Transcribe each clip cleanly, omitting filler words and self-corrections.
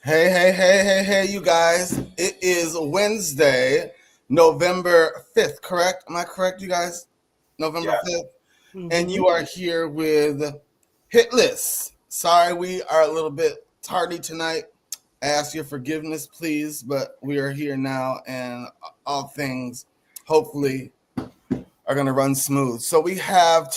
Hey, you guys. It is Wednesday, November 5th, correct? Am I correct, you guys? November Yeah. 5th. And Mhm. you are here with Hit List. Sorry, we are a little bit tardy tonight. I ask your forgiveness, please, but we are here now, and all things hopefully are going to run smooth. So we have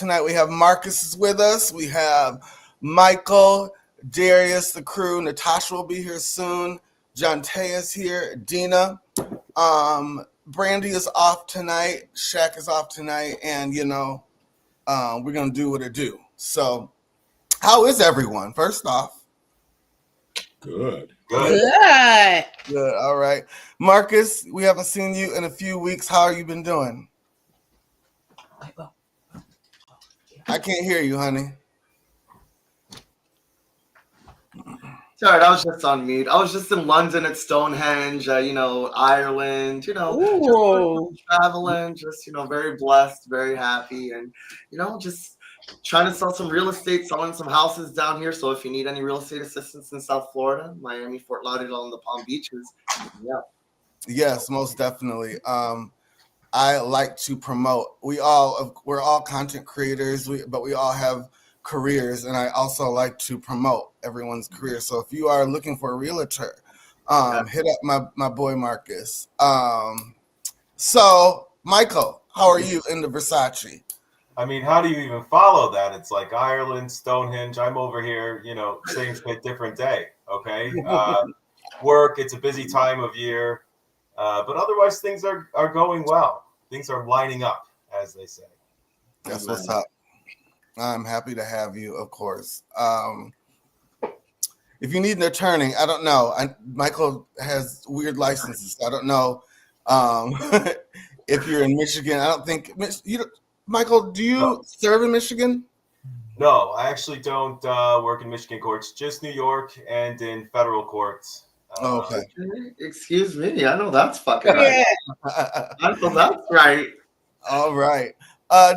Marcus is with us. We have Michael, Darius, the crew. Natasha will be here soon. John Tay is here. Dina. Brandy is off tonight. Shaq is off tonight. And, we're going to do what it do. So how is everyone? First off. Good. Good. Good. All right. Marcus, we haven't seen you in a few weeks. How have you been doing? I can't hear you, honey. Sorry, I was just on mute. I was just in London at Stonehenge, Ireland, Ooh. just traveling, just, very blessed, very happy, and, just trying to sell some real estate, selling some houses down here. So if you need any real estate assistance in South Florida, Miami, Fort Lauderdale, and the Palm Beaches, yeah. Yes, most definitely. I like to promote. We're all content creators, but we all have careers, and I also like to promote everyone's career. So if you are looking for a realtor, hit up my boy Marcus. So Michael, how are you in the Versace? I mean, how do you even follow that? It's like Ireland, Stonehenge. I'm over here, same shit, different day. Okay. Work. It's a busy time of year. But otherwise, things are going well. Things are lining up, as they say. That's what's up. I'm happy to have you, of course. If you need an attorney, I don't know. Michael has weird licenses. I don't know if you're in Michigan. I don't think Michael, do you serve in Michigan? No, I actually don't work in Michigan courts, just New York and in federal courts. Okay. Excuse me. I know that's fucking right. I know that's right. All right.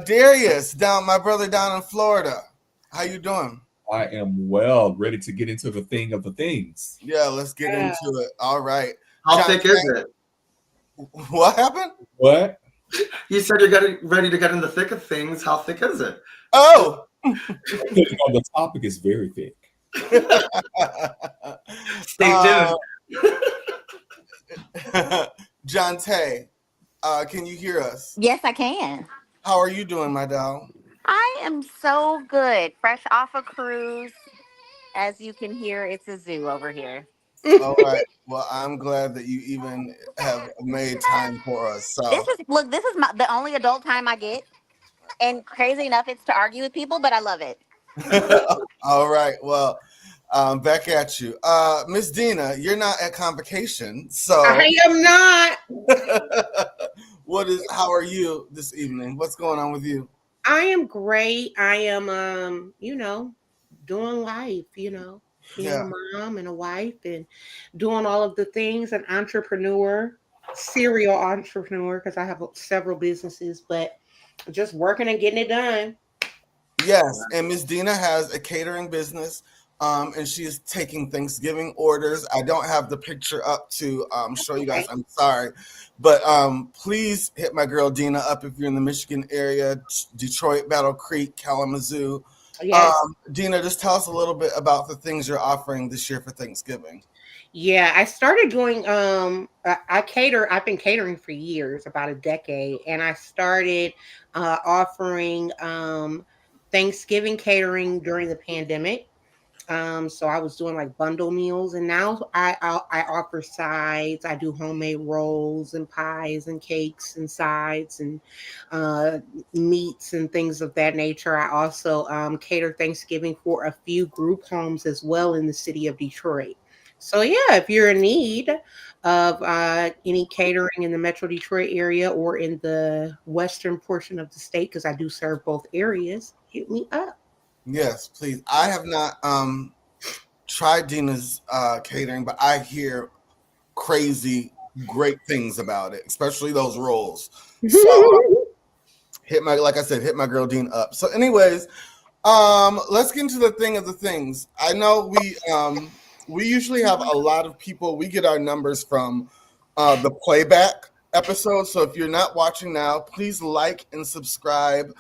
Darius, my brother down in Florida. How you doing? I am well, ready to get into the thing of the things. Yeah, let's get into it. All right. How thick is it? What happened? What? You said you're getting ready to get in the thick of things. How thick is it? Oh! The topic is very thick. Stay tuned. John Tay, can you hear us? Yes, I can. How are you doing, my doll? I am so good. Fresh off a cruise. As you can hear, it's a zoo over here. All right. Well, I'm glad that you even have made time for us. So This is the only adult time I get. And crazy enough, it's to argue with people, but I love it. all right. Well, back at you. Miss Dina, you're not at convocation. So I am not. how are you this evening? What's going on with you? I am great. I am doing life, being a mom and a wife and doing all of the things, an entrepreneur, serial entrepreneur, because I have several businesses, but just working and getting it done. Yes, and Miss Dina has a catering business, and she is taking Thanksgiving orders. I don't have the picture up to show you guys. I'm sorry, but please hit my girl Dina up if you're in the Michigan area, Detroit, Battle Creek, Kalamazoo. Yes. Dina, just tell us a little bit about the things you're offering this year for Thanksgiving. Yeah, I started doing I cater. I've been catering for years, about a decade, and I started offering Thanksgiving catering during the pandemic. So I was doing like bundle meals, and now I offer sides. I do homemade rolls and pies and cakes and sides and meats and things of that nature. I also cater Thanksgiving for a few group homes as well in the city of Detroit. So yeah, if you're in need of any catering in the Metro Detroit area or in the western portion of the state, because I do serve both areas, hit me up. Yes, please. I have not tried Dina's catering, but I hear crazy, great things about it, especially those rolls. So hit my girl Dina up. So, anyways, let's get into the thing of the things. I know we usually have a lot of people. We get our numbers from the playback episode. So if you're not watching now, please like and subscribe.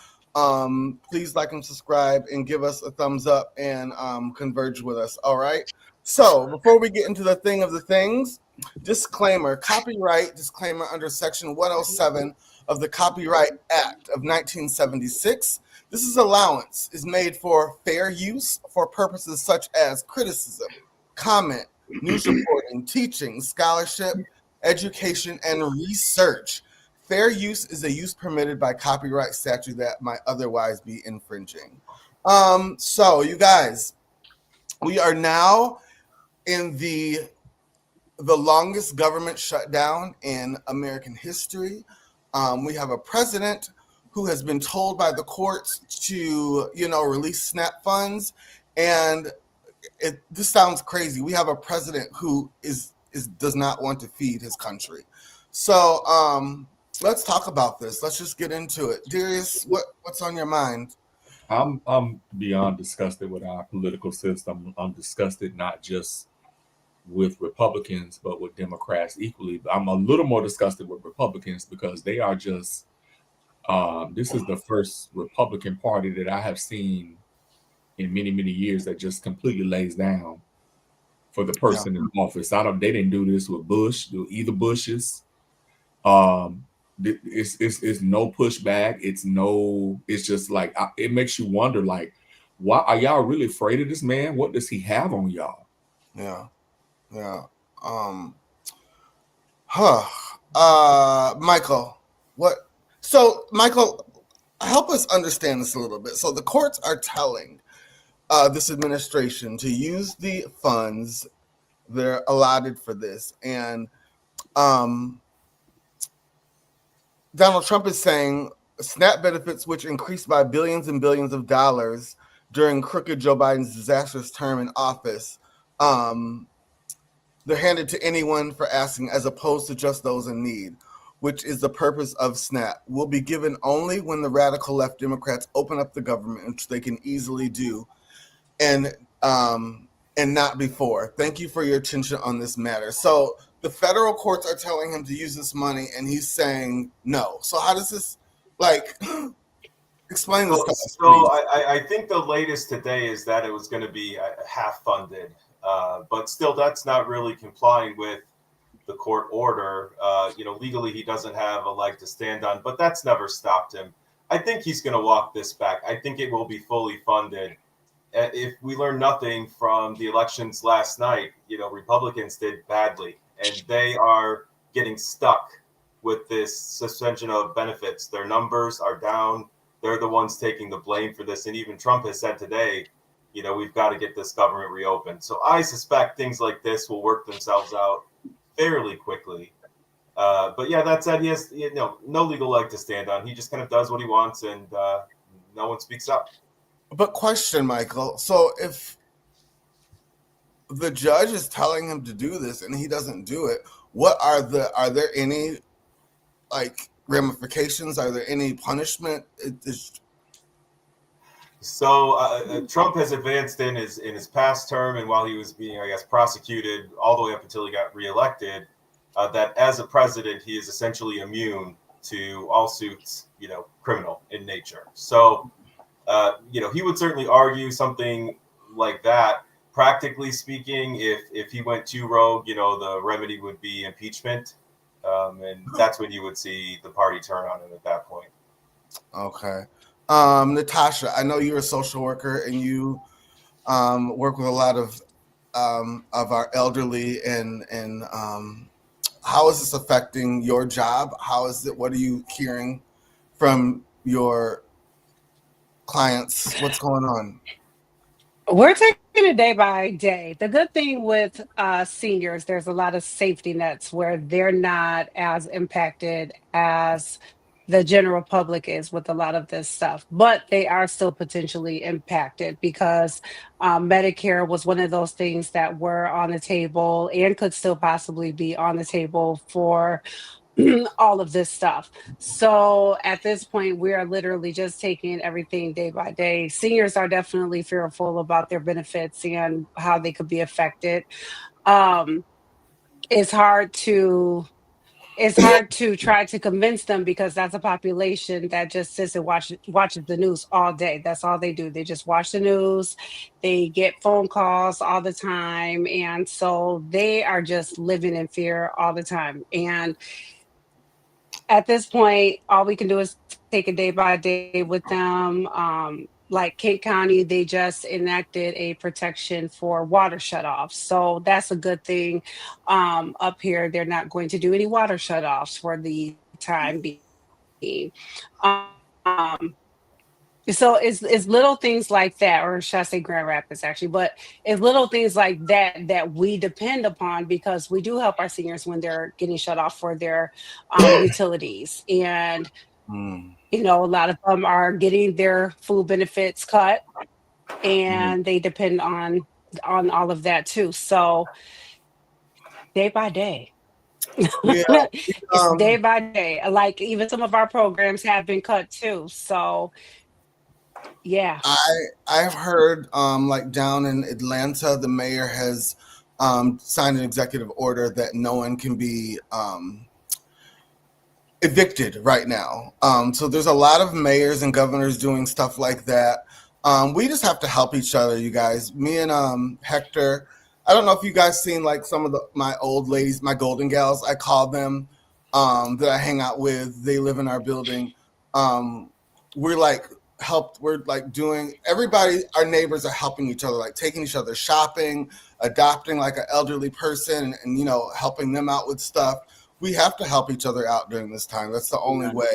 Please like and subscribe and give us a thumbs up and converge with us. All right. So before we get into the thing of the things, disclaimer, copyright disclaimer under Section 107 of the Copyright Act of 1976. This is allowance is made for fair use for purposes such as criticism, comment, news reporting, teaching, scholarship, education, and research. Fair use is a use permitted by copyright statute that might otherwise be infringing. So you guys, we are now in the longest government shutdown in American history. We have a president who has been told by the courts to, release SNAP funds. And this sounds crazy. We have a president who does not want to feed his country. So let's talk about this. Let's just get into it. Darius, what's on your mind? I'm beyond disgusted with our political system. I'm disgusted not just with Republicans, but with Democrats equally. But I'm a little more disgusted with Republicans because they are just, this is the first Republican Party that I have seen in many, many years that just completely lays down for the person in office. They didn't do this with Bush, either Bushes. It's no pushback. It's just like, it makes you wonder, like, why are y'all really afraid of this man? What does he have on y'all? Yeah. Michael, what? So, Michael, help us understand this a little bit. So the courts are telling this administration to use the funds they're allotted for this. And Donald Trump is saying SNAP benefits, which increased by billions and billions of dollars during crooked Joe Biden's disastrous term in office, they're handed to anyone for asking, as opposed to just those in need, which is the purpose of SNAP, will be given only when the radical left Democrats open up the government, which they can easily do, and not before. Thank you for your attention on this matter. So the federal courts are telling him to use this money, and he's saying no. So how does this, explain this to us, So I think the latest today is that it was going to be half funded. But still, that's not really complying with the court order. Legally, he doesn't have a leg to stand on, but that's never stopped him. I think he's going to walk this back. I think it will be fully funded. If we learn nothing from the elections last night, Republicans did badly, and they are getting stuck with this suspension of benefits. Their numbers are down. They're the ones taking the blame for this. And even Trump has said today, we've got to get this government reopened. So I suspect things like this will work themselves out fairly quickly. But yeah, that said, he has no legal leg to stand on. He just kind of does what he wants, and no one speaks up. But question, Michael. So if the judge is telling him to do this and he doesn't do it, are there any ramifications? Are there any punishment? So Trump has advanced in his past term, and while he was being, prosecuted all the way up until he got reelected, that as a president, he is essentially immune to all suits, criminal in nature. So, he would certainly argue something like that. Practically speaking, if he went too rogue, the remedy would be impeachment. And that's when you would see the party turn on him at that point. Okay. Natasha, I know you're a social worker and you work with a lot of our elderly, and how is this affecting your job? What are you hearing from your clients? What's going on? We're taking it day by day. The good thing with seniors, there's a lot of safety nets where they're not as impacted as the general public is with a lot of this stuff, but they are still potentially impacted because Medicare was one of those things that were on the table and could still possibly be on the table for all of this stuff. So at this point, we are literally just taking everything day by day. Seniors are definitely fearful about their benefits and how they could be affected. Um, it's hard to try to convince them because that's a population that just sits and watches the news all day. That's all they do. They just watch the news. They get phone calls all the time, and so they are just living in fear all the time. And at this point, all we can do is take it day by day with them. Like Kent County, they just enacted a protection for water shutoffs. So that's a good thing. Up here, they're not going to do any water shutoffs for the time being. Um, so it's little things like that, or should I say Grand Rapids actually, but it's little things like that that we depend upon because we do help our seniors when they're getting shut off for their utilities. And, you know, a lot of them are getting their food benefits cut and they depend on all of that too. So day by day. Yeah. It's day by day. Like even some of our programs have been cut too. So yeah. I've heard like down in Atlanta, the mayor has signed an executive order that no one can be evicted right now. So there's a lot of mayors and governors doing stuff like that. We just have to help each other, you guys. Me and Hector, I don't know if you guys seen like some of my old ladies, my golden gals, I call them, that I hang out with. They live in our building. We're like doing, everybody, our neighbors are helping each other, like taking each other shopping, adopting like an elderly person and you know, helping them out with stuff. We have to help each other out during this time. That's the only way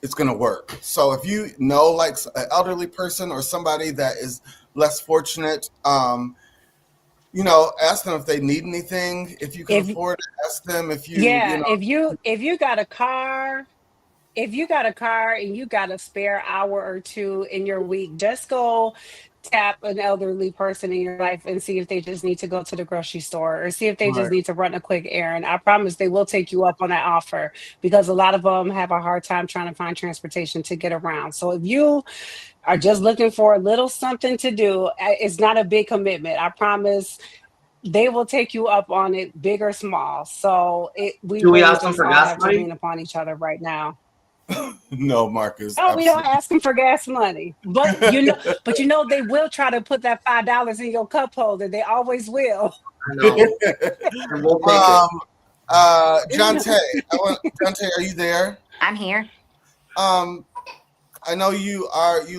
it's going to work. So if you know like an elderly person or somebody that is less fortunate, you know, ask them if they need anything. If you can afford it, ask them if you, yeah, you know. if you got a car, if you got a car and you got a spare hour or two in your week, just go tap an elderly person in your life and see if they just need to go to the grocery store or see if they just need to run a quick errand. I promise they will take you up on that offer because a lot of them have a hard time trying to find transportation to get around. So if you are just looking for a little something to do, it's not a big commitment. I promise they will take you up on it, big or small. So we Do we really ask them just for all gas have to money? lean upon each other right now. No, Marcus. Oh, we don't ask them for gas money, but you know they will try to put that $5 in your cup holder. They always will. I know. And we'll take it. Jonte, Jonte, are you there? I'm here. I know you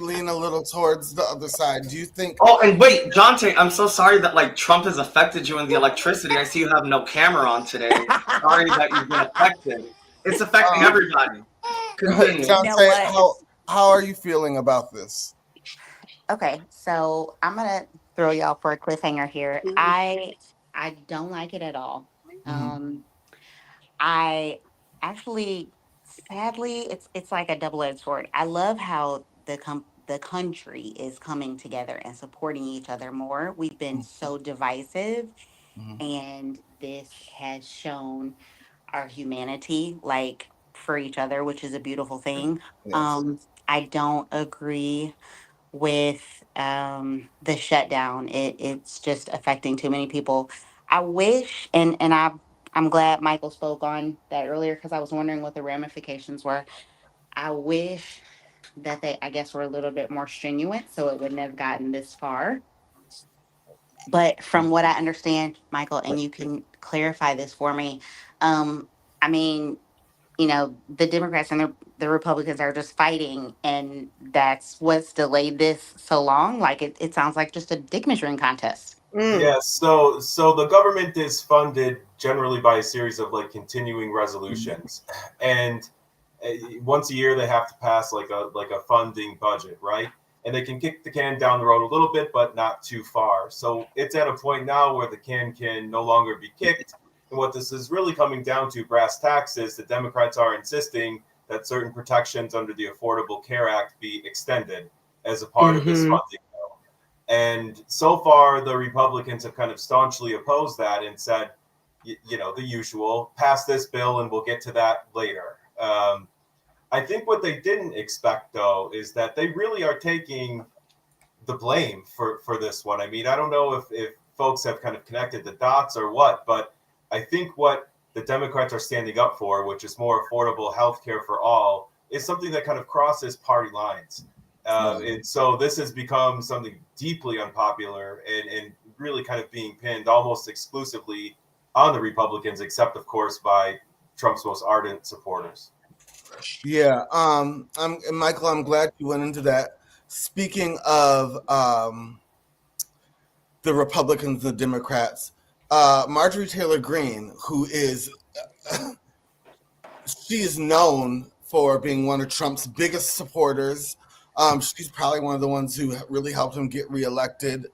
lean a little towards the other side. Do you think? Oh, and wait, Jonte, I'm so sorry that like Trump has affected you in the electricity. I see you have no camera on today. Sorry that you've been affected. It's affecting everybody. Continue. Jonte, You know what? how are you feeling about this? Okay, so I'm gonna throw y'all for a cliffhanger here. I don't like it at all. I actually, sadly, it's like a double-edged sword. I love how the country is coming together and supporting each other more. We've been so divisive, and this has shown our humanity, like for each other, which is a beautiful thing. Yes. I don't agree with the shutdown. It's just affecting too many people. I wish, and I'm glad Michael spoke on that earlier because I was wondering what the ramifications were. I wish that they, I guess, were a little bit more strenuous so it wouldn't have gotten this far. But from what I understand, Michael, and you can clarify this for me, I mean, you know, the Democrats and the Republicans are just fighting, and that's what's delayed this so long. Like it sounds like just a dick measuring contest. Yeah, so the government is funded generally by a series of like continuing resolutions, and once a year they have to pass like a funding budget, right? And they can kick the can down the road a little bit, but not too far. So it's at a point now where the can no longer be kicked. And what this is really coming down to, brass tacks, is the Democrats are insisting that certain protections under the Affordable Care Act be extended as a part of this funding bill. And so far, the Republicans have kind of staunchly opposed that and said, the usual, pass this bill and we'll get to that later. I think what they didn't expect, though, is that they really are taking the blame for this one. I mean, I don't know if folks have kind of connected the dots or what, but I think what the Democrats are standing up for, which is more affordable health care for all, is something that kind of crosses party lines. And so this has become something deeply unpopular and really kind of being pinned almost exclusively on the Republicans, except, of course, by Trump's most ardent supporters. Yeah. Michael, I'm glad you went into that. Speaking of the Republicans and the Democrats, Marjorie Taylor Greene, who is she is known for being one of Trump's biggest supporters. She's probably one of the ones who really helped him get reelected.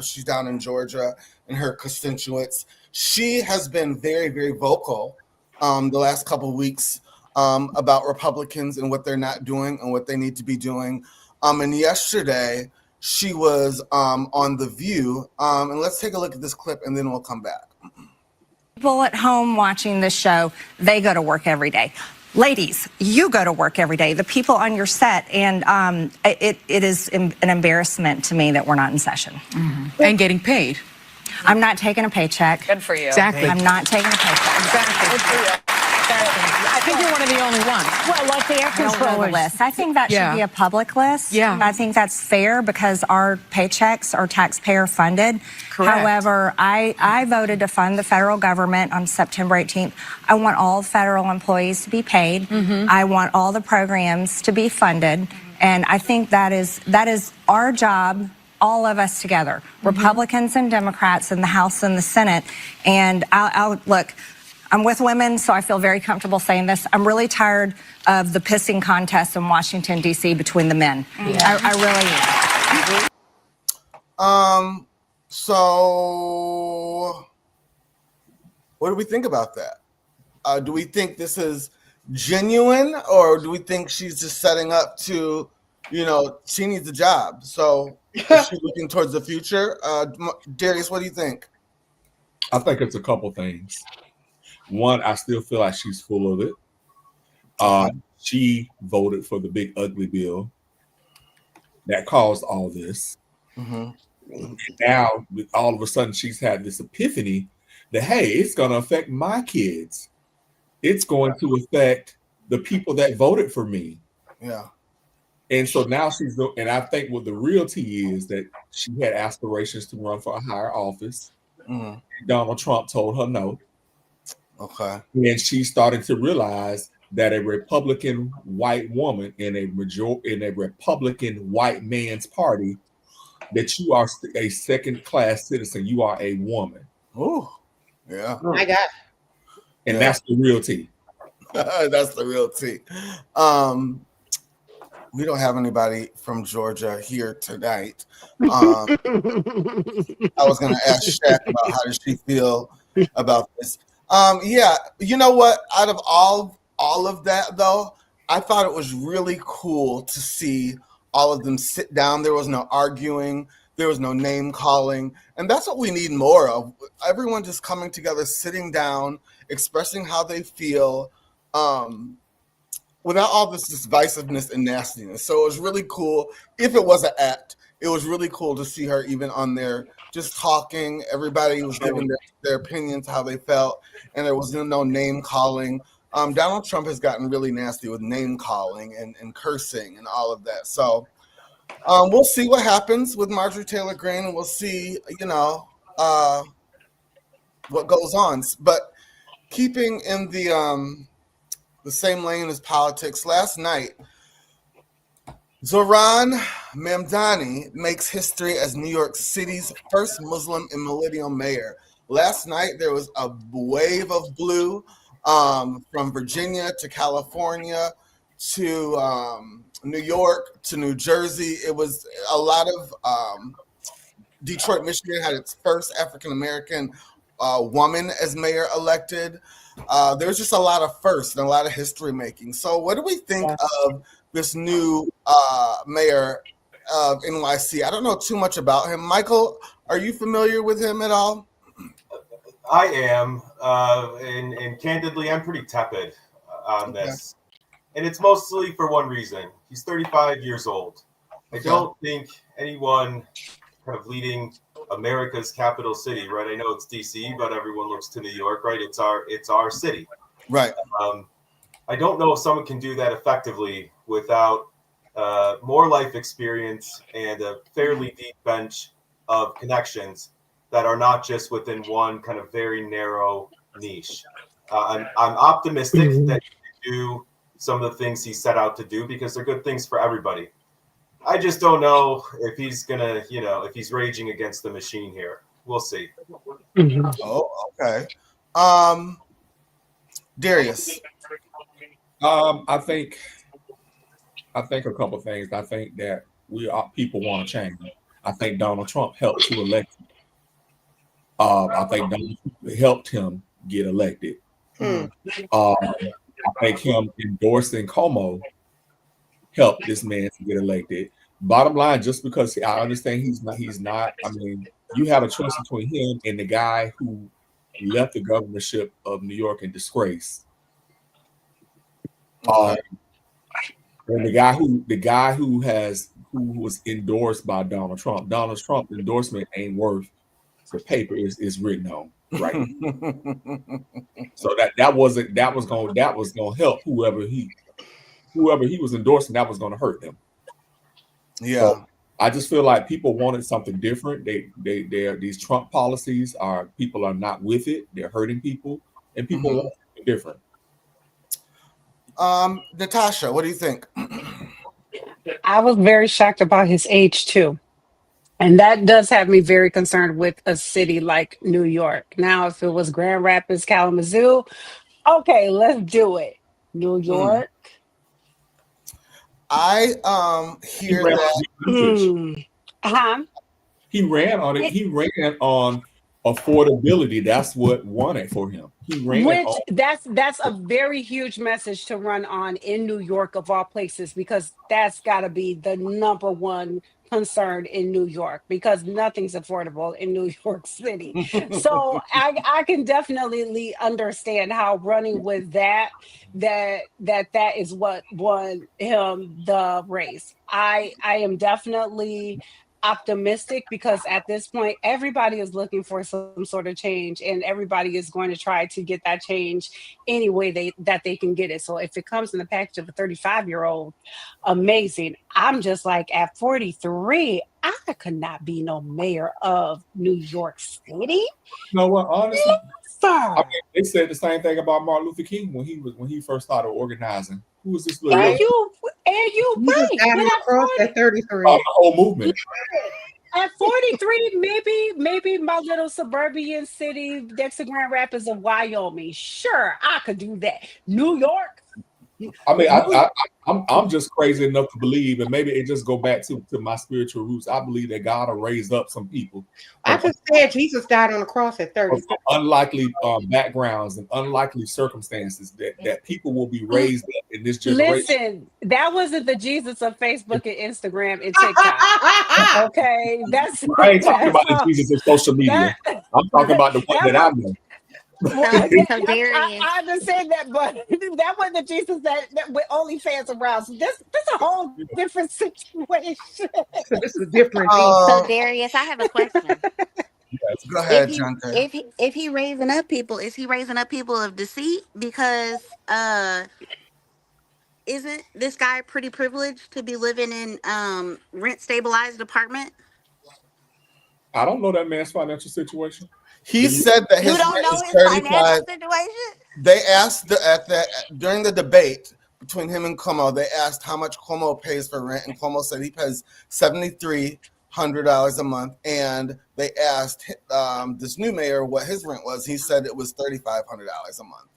She's down in Georgia and her constituents. She has been very, very vocal the last couple of weeks about Republicans and what they're not doing and what they need to be doing. And yesterday she was on The View. And let's take a look at this clip and then we'll come back. People at home watching this show, they go to work every day. Ladies, you go to work every day, the people on your set, and it is an embarrassment to me that we're not in session. Mm-hmm. And getting paid. I'm not taking a paycheck. Good for you. Exactly. I'm not taking a paycheck. Exactly. Good for you. I think you're one of the only ones. Well, like the air controller list. I think that should be a public list. Yeah. I think that's fair because our paychecks are taxpayer funded. Correct. However, I voted to fund the federal government on September 18th. I want all federal employees to be paid. Mm-hmm. I want all the programs to be funded. And I think that is our job, all of us together, mm-hmm. Republicans and Democrats in the House and the Senate. And I'll look, I'm with women, so I feel very comfortable saying this. I'm really tired of the pissing contest in Washington, D.C. between the men. Yeah. I really am. So what do we think about that? Do we think this is genuine, or do we think she's just setting up to, she needs a job? So is she looking towards the future? Darius, what do you think? I think it's a couple things. One, I still feel like she's full of it. She voted for the big ugly bill that caused all this. Mm-hmm. And now, all of a sudden, she's had this epiphany that, hey, it's going to affect my kids. It's going to affect the people that voted for me. Yeah. And so now and I think what the real tea is that she had aspirations to run for a higher office. Mm-hmm. Donald Trump told her no. Okay. And she's starting to realize that a Republican white woman in a Republican white man's party, that you are a second-class citizen. You are a woman. Oh, yeah. Oh my God. And that's the real tea. That's the real tea. We don't have anybody from Georgia here tonight. I was going to ask Shaq about how does she feel about this. Yeah, you know what? Out of all of that, though, I thought it was really cool to see all of them sit down. There was no arguing. There was no name calling. And that's what we need more of. Everyone just coming together, sitting down, expressing how they feel, without all this divisiveness and nastiness. So it was really cool. If it was an act, it was really cool to see her even on there just talking. Everybody was giving their opinions, how they felt, and there was no name calling. Donald Trump has gotten really nasty with name calling and cursing and all of that. So we'll see what happens with Marjorie Taylor Greene, and we'll see, what goes on. But keeping in the same lane as politics, last night, Zohran Mamdani makes history as New York City's first Muslim and millennial mayor. Last night, there was a wave of blue from Virginia to California to New York to New Jersey. It was a lot of Detroit, Michigan had its first African-American woman as mayor elected. There's just a lot of firsts and a lot of history making. So what do we think of this new mayor of NYC? I don't know too much about him. Michael, are you familiar with him at all? I am, and candidly, I'm pretty tepid on this. And it's mostly for one reason. He's 35 years old. I don't think anyone kind of leading America's capital city, right? I know it's DC, but everyone looks to New York, right? It's our city. Right. I don't know if someone can do that effectively without more life experience and a fairly deep bench of connections that are not just within one kind of very narrow niche. I'm optimistic that he can do some of the things he set out to do because they're good things for everybody. I just don't know if he's gonna, if he's raging against the machine here. We'll see. Oh, okay. Darius. I think a couple of things. I think that people want to change. I think Donald Trump helped to elect him. I think Donald Trump helped him get elected. I think him endorsing Como helped this man to get elected. Bottom line, just because I understand he's not. I mean, you have a choice between him and the guy who left the governorship of New York in disgrace. And the guy who was endorsed by Donald Trump. Donald Trump's endorsement ain't worth the paper is written on, right? So that was gonna help whoever he was endorsing. That was gonna hurt them. Yeah. So I just feel like people wanted something different. These Trump policies people are not with it. They're hurting people, and people want something different. Natasha, what do you think? I was very shocked about his age too. And that does have me very concerned with a city like New York. Now, if it was Grand Rapids, Kalamazoo, okay, let's do it. New York. I hear that. He ran on it. He ran on affordability. That's what won it for him. He ran that's a very huge message to run on in New York of all places, because that's got to be the number one concern in New York, because nothing's affordable in New York City. So I can definitely understand how running with that is what won him the race. I am definitely optimistic, because at this point everybody is looking for some sort of change, and everybody is going to try to get that change any way that they can get it. So if it comes in the package of a 35-year-old, amazing. I'm just like, at 43, I could not be no mayor of New York City. You know what, honestly, I mean, they said the same thing about Martin Luther King when he first started organizing. Who was this little? And you right. At 33. The whole movement. At 43, maybe my little suburban city next to Grand Rapids of Wyoming. Sure, I could do that. New York. I mean, I'm just crazy enough to believe, and maybe it just go back to my spiritual roots. I believe that God will raise up some people. I just said Jesus died on the cross at 30. Unlikely backgrounds and unlikely circumstances that people will be raised up in this generation. Listen, that wasn't the Jesus of Facebook and Instagram and TikTok. Okay, I ain't talking about the Jesus of social media. I'm talking about the one that I know. Well, I understand that, but that wasn't the Jesus that with OnlyFans around. So this is a whole different situation. So this is different. So Darius, I have a question. Yes, go ahead, John. If he raising up people, is he raising up people of deceit? Because isn't this guy pretty privileged to be living in rent stabilized apartment? I don't know that man's financial situation. He said that his don't know his financial situation. They asked during the debate between him and Como, they asked how much Como pays for rent, and Como said he pays $7,300 a month. And they asked this new mayor what his rent was. He said it was $3,500 a month.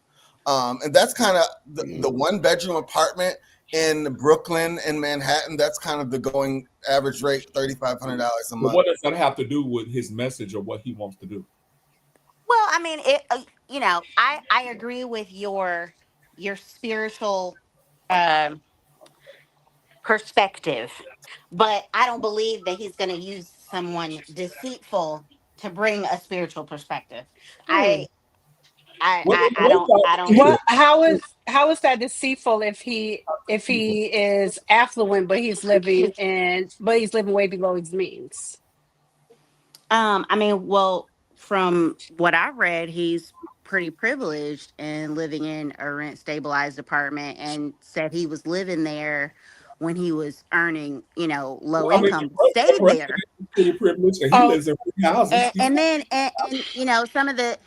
And that's kind of the one bedroom apartment in Brooklyn and Manhattan. That's kind of the going average rate, $3,500 a month. But what does that have to do with his message or what he wants to do? Well, I mean, I agree with your spiritual perspective, but I don't believe that he's going to use someone deceitful to bring a spiritual perspective. Hmm. I don't. What? How is that deceitful if he is affluent, but he's living way below his means? I mean, well, from what I read, he's pretty privileged and living in a rent stabilized apartment, and said he was living there when he was earning, low Well, I mean, income, stayed president there. is pretty privileged, and he Oh, lives in big houses. And then, some of the,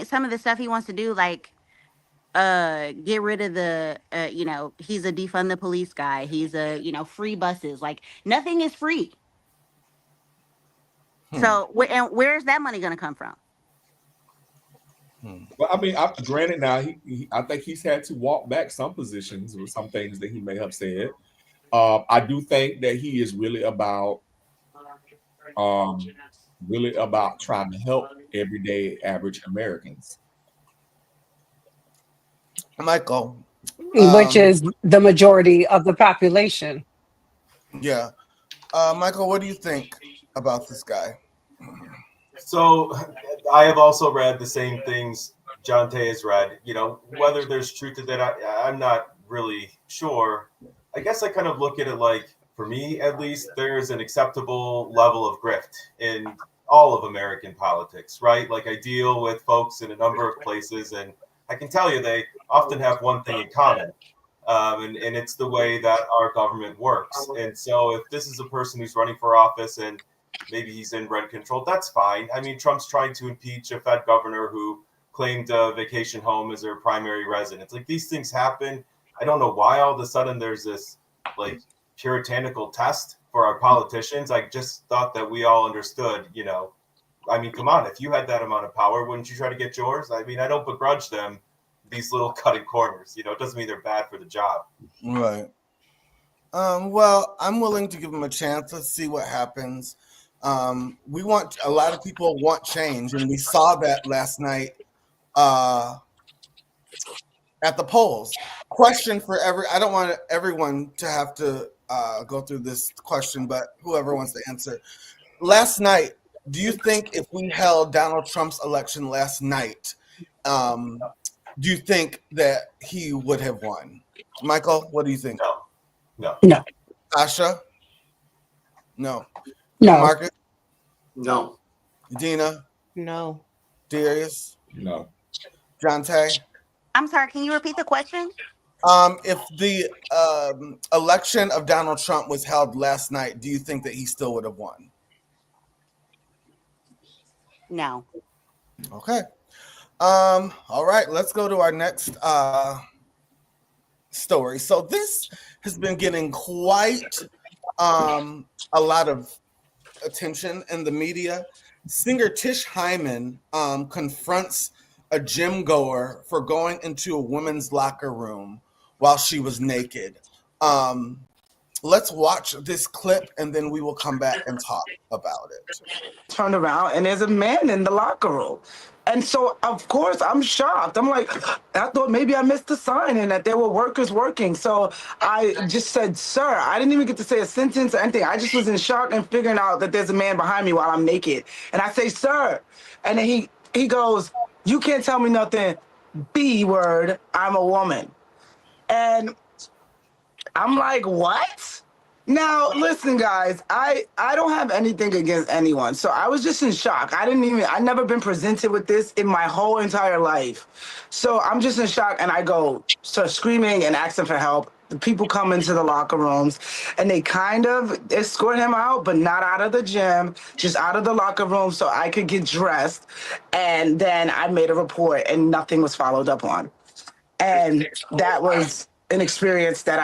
some of the stuff he wants to do, like, get rid of the, he's a defund the police guy. He's a, free buses. Like, nothing is free. Hmm. So, and where's that money going to come from? Well, I mean, granted, now I think he's had to walk back some positions or some things that he may have said. I do think that he is really about trying to help everyday average Americans. Michael, which is the majority of the population. yeah. Michael, what do you think about this guy? So I have also read the same things John Tay has read. Whether there's truth to that, I'm not really sure. I guess I kind of look at it like, for me at least, there's an acceptable level of grift in all of American politics, right? Like, I deal with folks in a number of places, and I can tell you they often have one thing in common. And it's the way that our government works. And so if this is a person who's running for office and maybe he's in rent control, that's fine. I mean, Trump's trying to impeach a Fed governor who claimed a vacation home as their primary residence. Like, these things happen. I don't know why all of a sudden there's this like puritanical test for our politicians. I just thought that we all understood, I mean, come on, if you had that amount of power, wouldn't you try to get yours? I mean, I don't begrudge them these little cutting corners. It doesn't mean they're bad for the job. Right. Well, I'm willing to give him a chance. Let's see what happens. A lot of people want change, and we saw that last night at the polls. Question for I don't want everyone to have to go through this question, but whoever wants to answer. Last night, do you think if we held Donald Trump's election last night, do you think that he would have won? Michael, what do you think? No. Asha? No. No. Marcus? No. Dina? No. Darius? No. John Tay? I'm sorry, can you repeat the question? If the election of Donald Trump was held last night, do you think that he still would have won? No. Okay. All right, let's go to our next story. So this has been getting quite a lot of attention in the media. Singer Tish Hyman confronts a gym goer for going into a women's locker room while she was naked. Let's watch this clip and then we will come back and talk about it. Turn around and there's a man in the locker room. And so, of course, I'm shocked. I'm like, I thought maybe I missed the sign and that there were workers working. So I just said, sir, I didn't even get to say a sentence or anything. I just was in shock and figuring out that there's a man behind me while I'm naked. And I say, sir. And then he goes, you can't tell me nothing, B word, I'm a woman. And I'm like, what? Now, listen, guys, I don't have anything against anyone. So I was just in shock. I never been presented with this in my whole entire life. So I'm just in shock and I go start screaming and asking for help. The people come into the locker rooms and they kind of escort him out, but not out of the gym, just out of the locker room so I could get dressed. And then I made a report and nothing was followed up on. And that was an experience that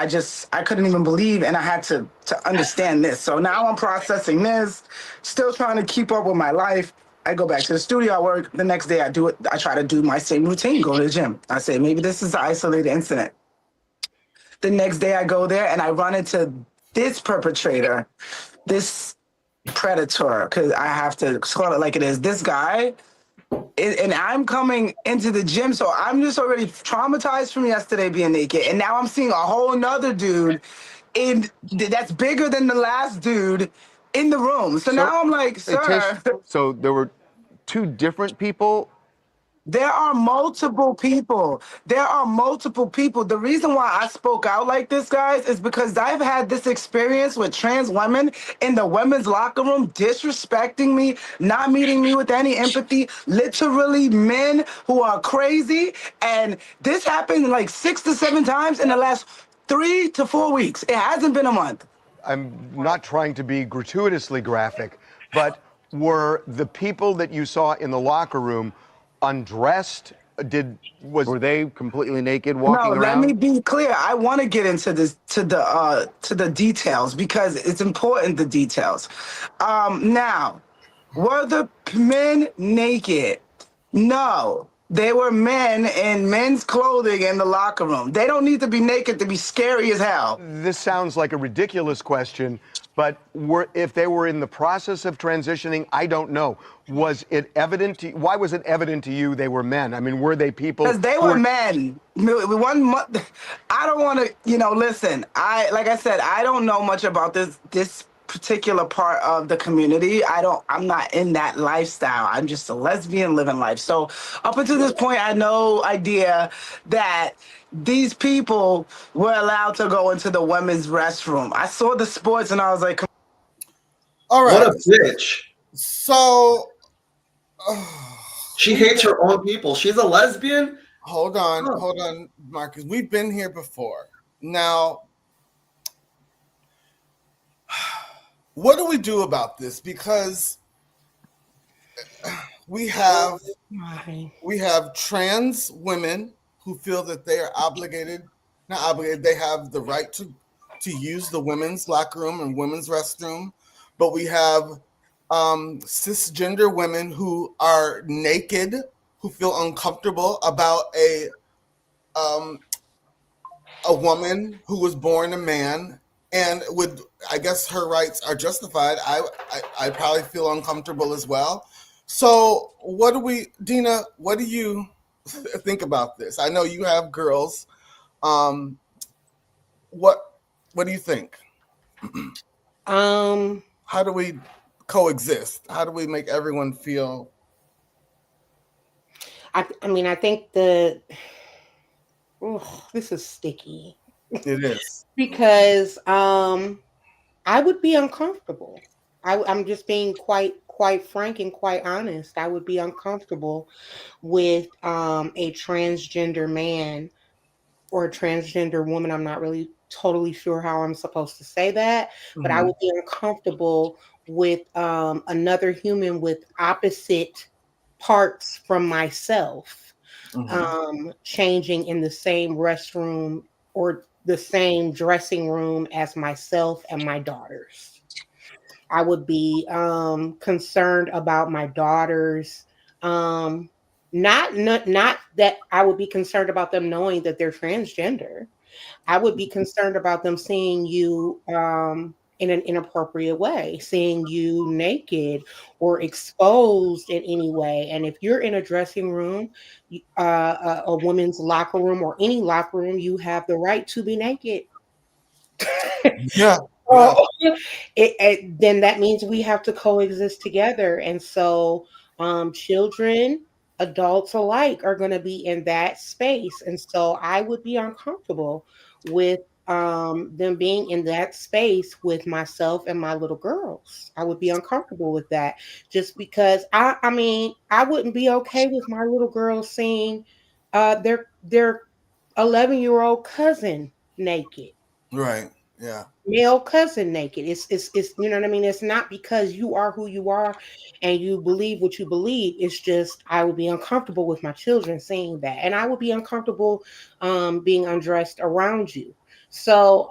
I couldn't even believe, and I had to understand this. So now I'm processing this, still trying to keep up with my life. I go back to the studio, I work. The next day I try to do my same routine, go to the gym. I say, maybe this is an isolated incident. The next day I go there and I run into this perpetrator, this predator, because I have to call it like it is, this guy. And I'm coming into the gym, so I'm just already traumatized from yesterday being naked. And now I'm seeing a whole nother dude that's bigger than the last dude in the room. So now I'm like, Hey, Tish, sir, so there were two different people. there are multiple people. There are multiple people. The reason why I spoke out like this, guys, is because I've had this experience with trans women in the women's locker room disrespecting me, not meeting me with any empathy, literally men who are crazy. And this happened like 6 to 7 times in the last 3 to 4 weeks. It hasn't been a month. I'm not trying to be gratuitously graphic, but were the people that you saw in the locker room undressed? Were they completely naked walking No, let me around? be clear. I want to get into this to the details because it's important, the details. Now, were the men naked? No. They were men in men's clothing in the locker room. They don't need to be naked to be scary as hell. This sounds like a ridiculous question, but if they were in the process of transitioning, I don't know. Was it evident to why was it evident to you they were men? I mean, were they people? Because they were men. 1 month. I don't want to, listen. Like I said, I don't know much about this particular part of the community. I'm not in that lifestyle. I'm just a lesbian living life. So up until this point, I had no idea that these people were allowed to go into the women's restroom. I saw the sports and I was like, all right. What a bitch. So she hates her own people. She's a lesbian. Hold on, Marcus. We've been here before. Now, what do we do about this? Because we have trans women who feel that they are not obligated, they have the right to use the women's locker room and women's restroom, but we have cisgender women who are naked, who feel uncomfortable about a woman who was born a man, and I guess her rights are justified. I probably feel uncomfortable as well. So Dina, what do you think about this? I know you have girls. What do you think? How do we coexist? How do we make everyone feel? I mean, I think this is sticky. It is. Because I would be uncomfortable. I'm just being quite frank and quite honest. I would be uncomfortable with a transgender man or a transgender woman. I'm not really totally sure how I'm supposed to say that, but I would be uncomfortable with another human with opposite parts from myself changing in the same restroom or the same dressing room as myself and my daughters. I would be concerned about my daughters. Not that I would be concerned about them knowing that they're transgender. I would be concerned about them seeing you in an inappropriate way, seeing you naked or exposed in any way. And if you're in a dressing room, a women's locker room, or any locker room, you have the right to be naked. Yeah. Then that means we have to coexist together. And so children, adults alike are going to be in that space. And so I would be uncomfortable with them being in that space with myself and my little girls. I would be uncomfortable with that just because I mean, I wouldn't be okay with my little girls seeing their 11-year-old cousin naked. Right. Yeah. Male cousin naked. It's you know what I mean? It's not because you are who you are and you believe what you believe. It's just I would be uncomfortable with my children seeing that. And I would be uncomfortable being undressed around you. So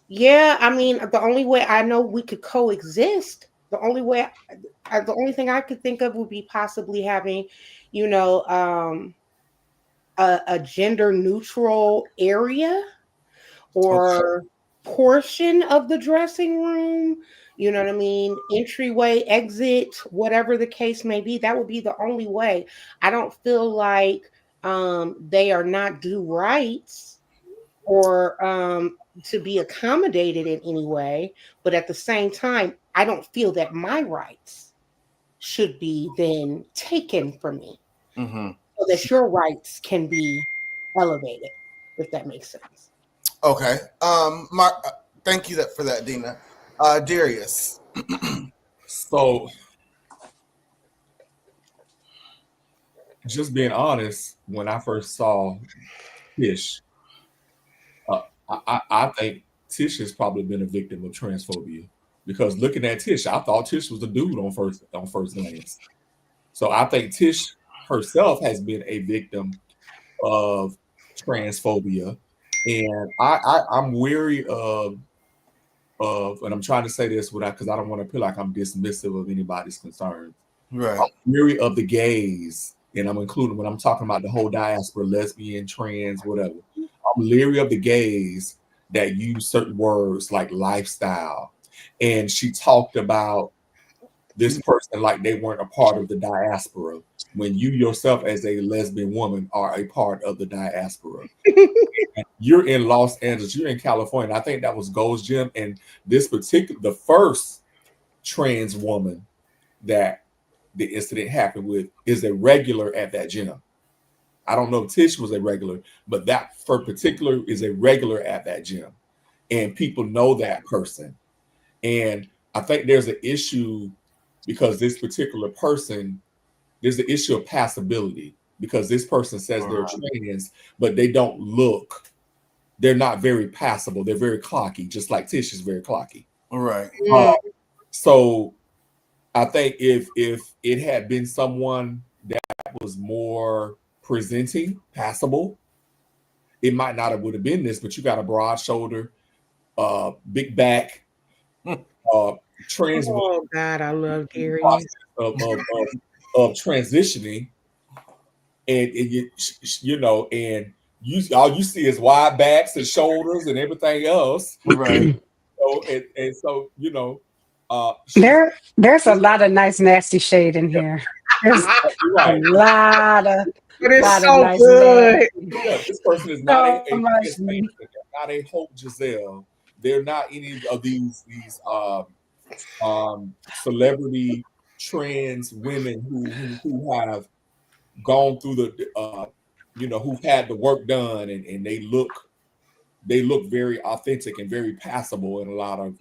yeah, I mean, the only way I know we could coexist, the only thing I could think of would be possibly having, a gender neutral area or portion of the dressing room, you know what I mean? Entryway, exit, whatever the case may be. That would be the only way. I don't feel like they are not due rights or to be accommodated in any way. But at the same time, I don't feel that my rights should be then taken from me, so that your rights can be elevated, if that makes sense. Okay. Mark, thank you for that, Dina. Darius. So, just being honest, when I first saw Tish, I think Tish has probably been a victim of transphobia, because looking at Tish, I thought Tish was a dude on first glance. So I think Tish herself has been a victim of transphobia, and I'm weary of, and I'm trying to say this because I don't want to feel like I'm dismissive of anybody's concerns. Right. I'm weary of the gays, and I'm including when I'm talking about the whole diaspora, lesbian, trans, whatever. I'm leery of the gays that use certain words like lifestyle. And she talked about this person like they weren't a part of the diaspora, when you yourself as a lesbian woman are a part of the diaspora. You're in Los Angeles, you're in California. I think that was Gold's Gym. And the first trans woman that the incident happened with is a regular at that gym. I don't know if Tish was a regular, but that for particular is a regular at that gym. And people know that person. And I think there's an issue because this particular person, there's the issue of passability, because this person says they're trans, but they don't look, they're not very passable. They're very clocky, just like Tish is very clocky. All right. So I think if it had been someone that was more presenting, passable, it might not have would have been this, but you got a broad shoulder, big back, trans. Oh God, I love Darius. Of transitioning, and you know, and all you see is wide backs and shoulders and everything else, right? So and so, you know, there's a lot of nice nasty shade in here. There's a lot of. But it's lot so of nice good. Yeah, this person is not not a Hope Giselle. They're not any of these celebrity trans women who have gone through the who've had the work done, and they look very authentic and very passable in a lot of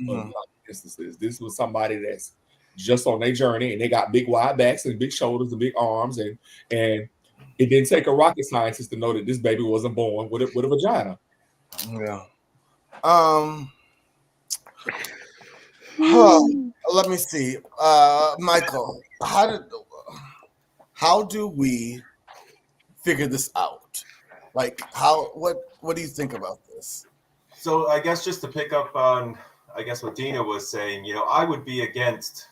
instances. This was somebody that's just on their journey, and they got big wide backs and big shoulders and big arms, and it didn't take a rocket scientist to know that this baby wasn't born with a vagina. Yeah. Let me see. Michael, how do we figure this out? Like, what do you think about this? So I guess just to pick up on, what Dina was saying, I would be against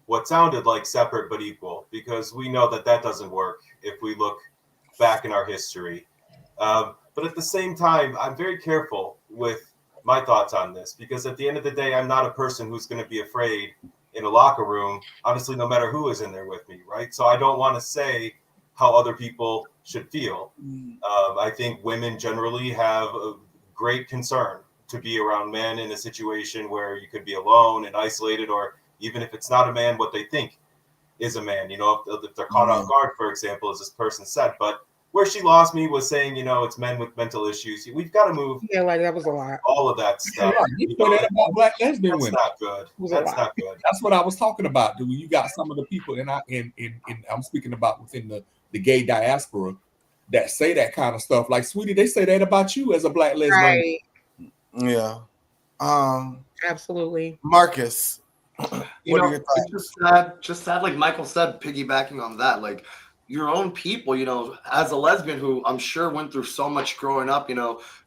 what sounded like separate but equal, because we know that doesn't work if we look back in our history. But at the same time, I'm very careful with my thoughts on this, because at the end of the day, I'm not a person who's going to be afraid in a locker room, honestly, no matter who is in there with me, right? So I don't want to say how other people should feel. I think women generally have a great concern to be around men in a situation where you could be alone and isolated, or even if it's not a man, what they think is a man, if they're caught off guard, for example, as this person said. But where she lost me was saying, it's men with mental issues. We've got to move. Yeah, like that was a lot. All of that stuff. About black lesbian women. That's not good. That's not good. That's what I was talking about. You got some of the people, and I'm speaking about within the gay diaspora, that say that kind of stuff. Like, sweetie, they say that about you as a black lesbian. Right. Yeah. Absolutely. Marcus, what are your thoughts? It's just sad, like Michael said, piggybacking on that, like your own people, as a lesbian who I'm sure went through so much growing up,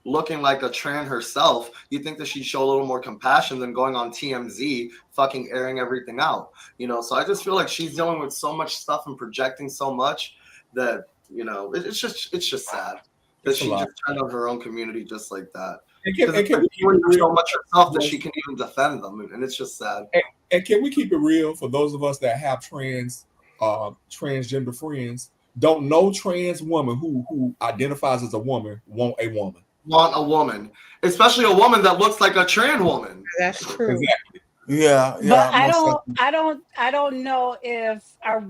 looking like a trans herself, you think that she'd show a little more compassion than going on TMZ, fucking airing everything out, So I just feel like she's dealing with so much stuff and projecting so much that, it's just sad that she just turned on her own community just like that. Because it's so much herself that she can even defend them, and it's just sad. And can we keep it real for those of us that have transgender friends? Don't no trans woman who identifies as a woman want a woman. want a woman, especially a woman that looks like a trans woman. That's true. Exactly. Yeah, But most definitely. I don't know if I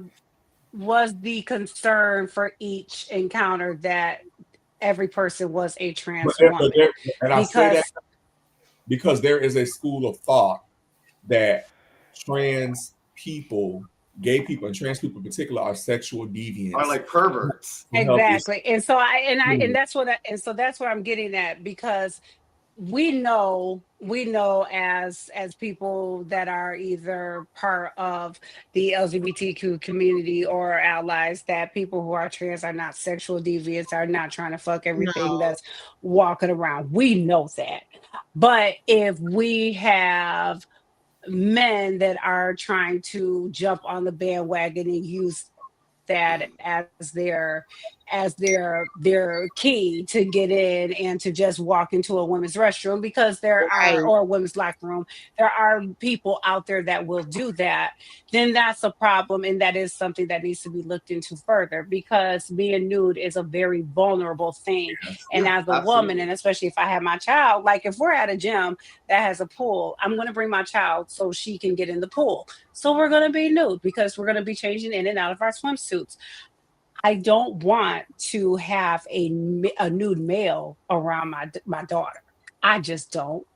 was the concern for each encounter that every person was a trans woman. And I say that Because because there is a school of thought that trans people, gay people, and trans people in particular, are sexual deviants. Are like perverts. exactly. And so and that's what that's what I'm getting at, because we know as people that are either part of the LGBTQ community or allies, that people who are trans are not sexual deviants, are not trying to fuck everything No. that's walking around. We know that. But if we have men that are trying to jump on the bandwagon and use that as their key to get in and to just walk into a women's restroom, because there Right. are, or a women's locker room, there are people out there that will do that, then that's a problem, and that is something that needs to be looked into further, because being nude is a very vulnerable thing. And as a woman, and especially if I have my child, like if we're at a gym that has a pool, I'm going to bring my child so she can get in the pool. So we're going to be nude because we're going to be changing in and out of our swimsuits. I don't want to have a nude male around my daughter. I just don't.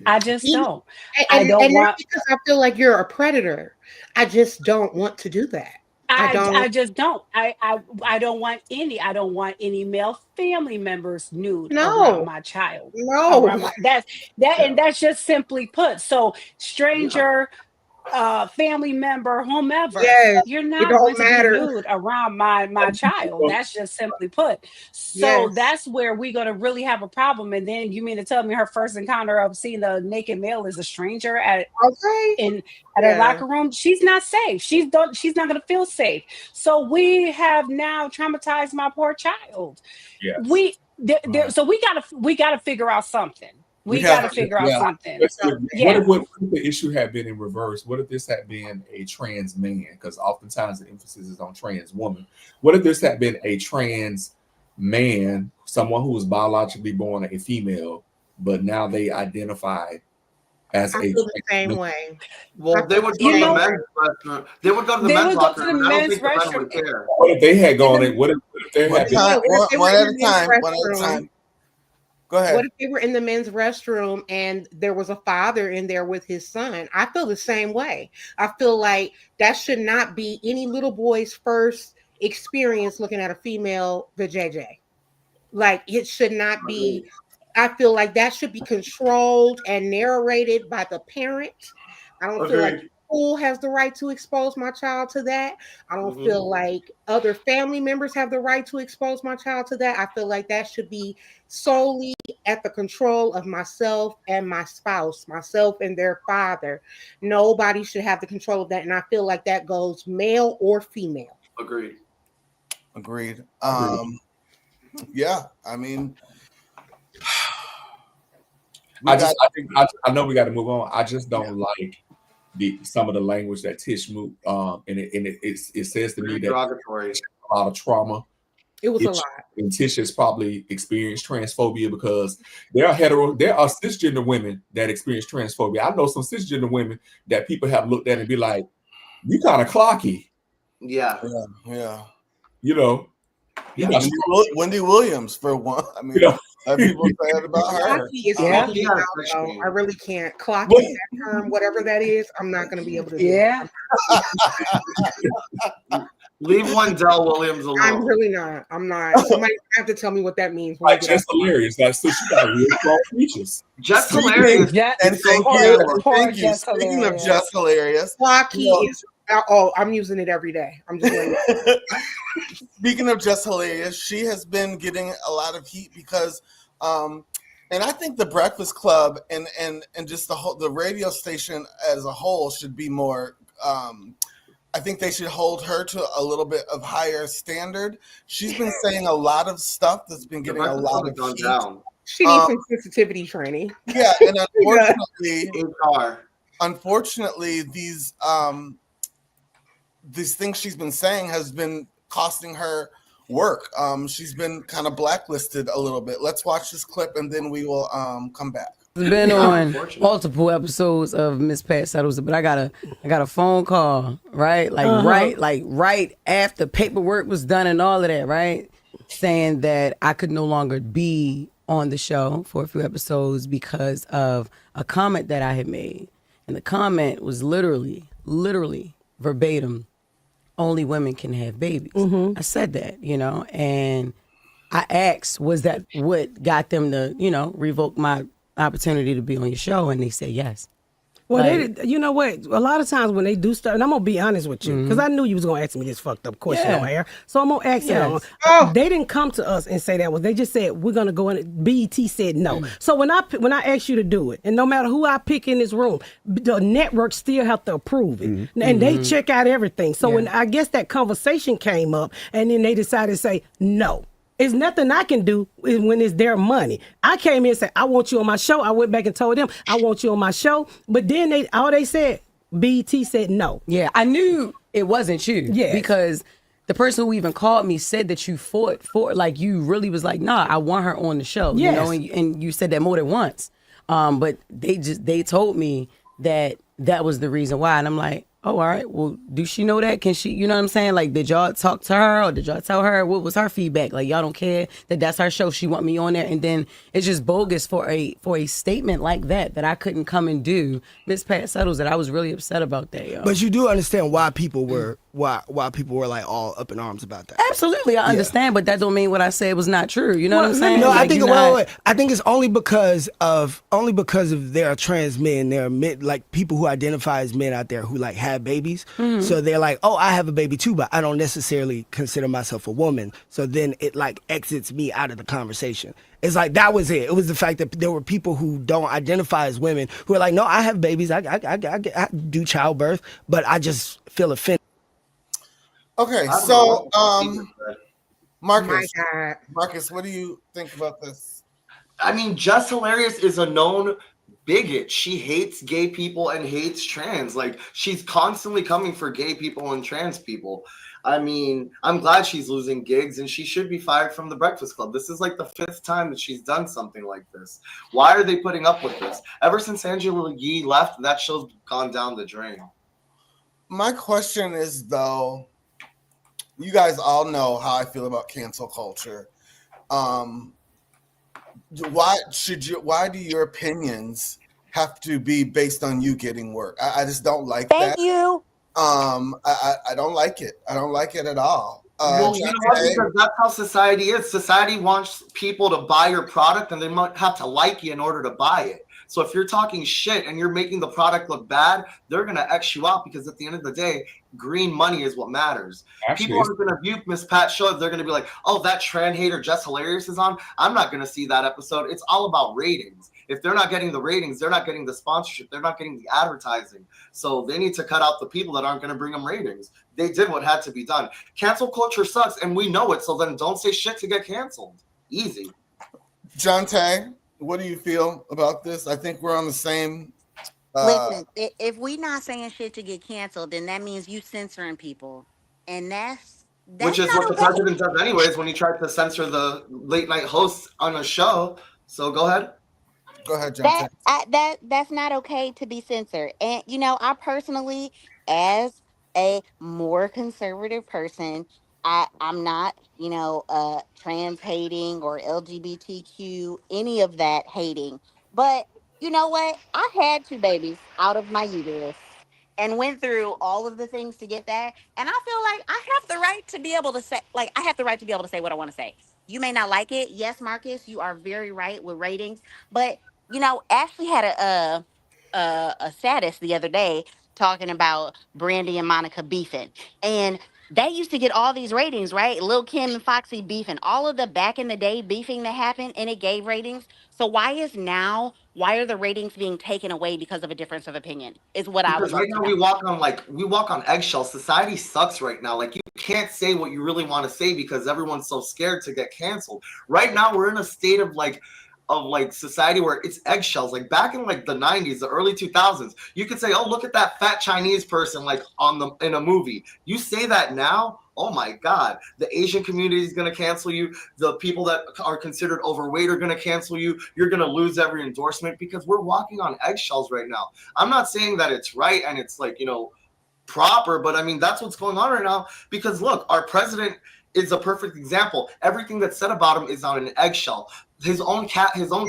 I just don't. I don't want, because I feel like you're a predator. I just don't want to do that. I just don't. I don't want any male family members nude around my child. No. And that's just simply put. So stranger, family member, whomever, you're not going to be nude around my child. That's just simply put. So that's where we're going to really have a problem. And then you mean to tell me her first encounter of seeing a naked male is a stranger at her locker room? She's not safe. She's not going to feel safe. So we have now traumatized my poor child. So we gotta figure out something. We got to figure out something. What if the issue had been in reverse? What if this had been a trans man? Because oftentimes the emphasis is on trans woman. What if this had been a trans man, someone who was biologically born a female, but now they identify as I feel the same way. Well, they would go to the men's restroom. They would go to the men's locker room. I don't think the men would care. What if they had gone in? What if there had been one at a time? One at a time. Go ahead. What if they were in the men's restroom and there was a father in there with his son? I feel the same way. I feel like that should not be any little boy's first experience looking at a female vajayjay. Like, it should not be. I feel like that should be controlled and narrated by the parent. I don't feel like the school has the right to expose my child to that. I don't feel like other family members have the right to expose my child to that. I feel like that should be solely at the control of myself and my spouse, myself and their father. Nobody should have the control of that. And I feel like that goes male or female. Agreed. Yeah, I mean, I know we got to move on. I just don't like some of the language that Tish moved, and it says to me that a lot of trauma. It was a lot. And Tish has probably experienced transphobia because there are cisgender women that experience transphobia. I know some cisgender women that people have looked at and be like, "You kind of clocky." Yeah. You know. Yeah. Wendy Williams, for one. I mean, people say that about her. I really can't. Clocky, that term, whatever that is, I'm not going to be able to do it. Leave Wendell Williams alone. I'm really not. I'm not. Somebody have to tell me what that means. Like, just hilarious. Like, so she got real strong features. Just hilarious. And thank you. Speaking of just hilarious, Clocky is. Oh, I'm using it every day. I'm just Speaking of just hilarious, she has been getting a lot of heat because, and I think the Breakfast Club and just the radio station as a whole should be more. I think they should hold her to a little bit of higher standard. She's been saying a lot of stuff that's been getting a lot of heat. She needs some sensitivity training. Yeah, and unfortunately, these things she's been saying has been costing her work. She's been kind of blacklisted a little bit. Let's watch this clip and then we will come back. I've been on multiple episodes of Miss Pat Settles, but I got a phone call, right? Right after paperwork was done and all of that, right? Saying that I could no longer be on the show for a few episodes because of a comment that I had made. And the comment was literally verbatim, only women can have babies. I said that, and I asked, was that what got them to, revoke my opportunity to be on your show? And they said yes. Well, you know what? A lot of times when they do stuff, and I'm gonna be honest with you, because I knew you was gonna ask me this fucked up question on air, so I'm gonna ask it on. They didn't come to us and say that. They just said we're gonna go in. BET said no. So when I asked you to do it, and no matter who I pick in this room, the network still have to approve it, and they check out everything. So when I guess that conversation came up, and then they decided to say no. It's nothing I can do when it's their money. I came in and said, I want you on my show. I went back and told them, I want you on my show. But then they said, BET said no. Yeah, I knew it wasn't you. Yeah. Because the person who even called me said that you fought for, like, you really was like, nah, I want her on the show. Yes. And you said that more than once. But they told me that was the reason why. And I'm like, oh, all right. Well, do she know that? Can she, you know what I'm saying? Like, did y'all talk to her or did y'all tell her? What was her feedback? Like, y'all don't care that that's her show. She want me on there. And then it's just bogus for a statement like that I couldn't come and do. Miss Pat Settles that I was really upset about that, yo. But you do understand why people were like all up in arms about that. Absolutely, I understand, but that don't mean what I said was not true. You know what I'm saying? No, like, I think it's only because of there are trans men, there are men, like people who identify as men out there who like have babies. So they're like, oh, I have a baby too, but I don't necessarily consider myself a woman. So then it like exits me out of the conversation. It's like that was it. It was the fact that there were people who don't identify as women who are like, no, I have babies, I do childbirth, but I just feel offended. Okay, so Marcus, what do you think about this? I mean, Just Hilarious is a known bigot. She hates gay people and hates trans. Like, she's constantly coming for gay people and trans people. I mean, I'm glad she's losing gigs and she should be fired from the Breakfast Club. This is like the 5th time that she's done something like this. Why are they putting up with this? Ever since Angela Yee left, that show's gone down the drain. My question is, though, you guys all know how I feel about cancel culture. Why do your opinions have to be based on you getting work? I just don't like that. Thank you. I don't like it. I don't like it at all. Well, you know what? Because that's how society is. Society wants people to buy your product and they might have to like you in order to buy it. So if you're talking shit and you're making the product look bad, they're going to X you out because at the end of the day, green money is what matters. People are going to view Miss Pat show. They're going to be like, oh, that trans hater Just Hilarious is on. I'm not going to see that episode. It's all about ratings. If they're not getting the ratings, they're not getting the sponsorship. They're not getting the advertising. So they need to cut out the people that aren't going to bring them ratings. They did what had to be done. Cancel culture sucks, and we know it. So then don't say shit to get canceled. Easy. Jonte, what do you feel about this? I think we're on the same. Listen, if we not saying shit to get canceled, then that means you censoring people, and that's which is what the president does anyways when he tried to censor the late night hosts on a show. So go ahead. Go ahead, Jonte. That's not okay to be censored. And I personally, as a more conservative person, I'm not, trans hating or LGBTQ, any of that hating. But you know what? I had 2 babies out of my uterus and went through all of the things to get that. And I feel like I have the right to be able to say, what I want to say. You may not like it. Yes, Marcus, you are very right with ratings. But, Ashley had a status the other day talking about Brandy and Monica beefing. And they used to get all these ratings, right? Lil' Kim and Foxy beefing, all of the back in the day beefing that happened, and it gave ratings. So why are the ratings being taken away because of a difference of opinion? Is what I was right now we walk on eggshells. Society sucks right now. Like, you can't say what you really want to say because everyone's so scared to get canceled. Right now we're in a state of society where it's eggshells. Like back in like the 90s, the early 2000s, you could say, oh, look at that fat Chinese person in a movie. You say that now, oh my God, the Asian community is going to cancel you. The people that are considered overweight are going to cancel you. You're going to lose every endorsement, because we're walking on eggshells right now. I'm not saying that it's right and it's like, proper, but I mean, that's what's going on right now, because look, our president is a perfect example. Everything that's said about him is on an eggshell. His own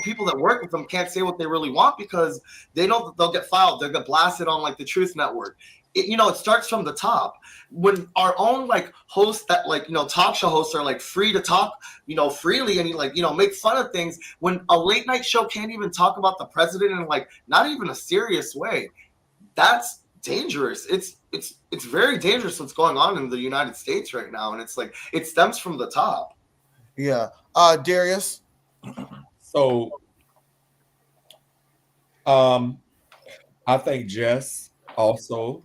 people that work with him can't say what they really want, because they know that they'll get filed. They'll get blasted on like the Truth Network. It starts from the top. When our own like hosts that talk show hosts are like free to talk, freely and make fun of things, when a late night show can't even talk about the president in like not even a serious way, that's dangerous. It's very dangerous what's going on in the United States right now, and it's like it stems from the top. Yeah. Darius. So I think Jess also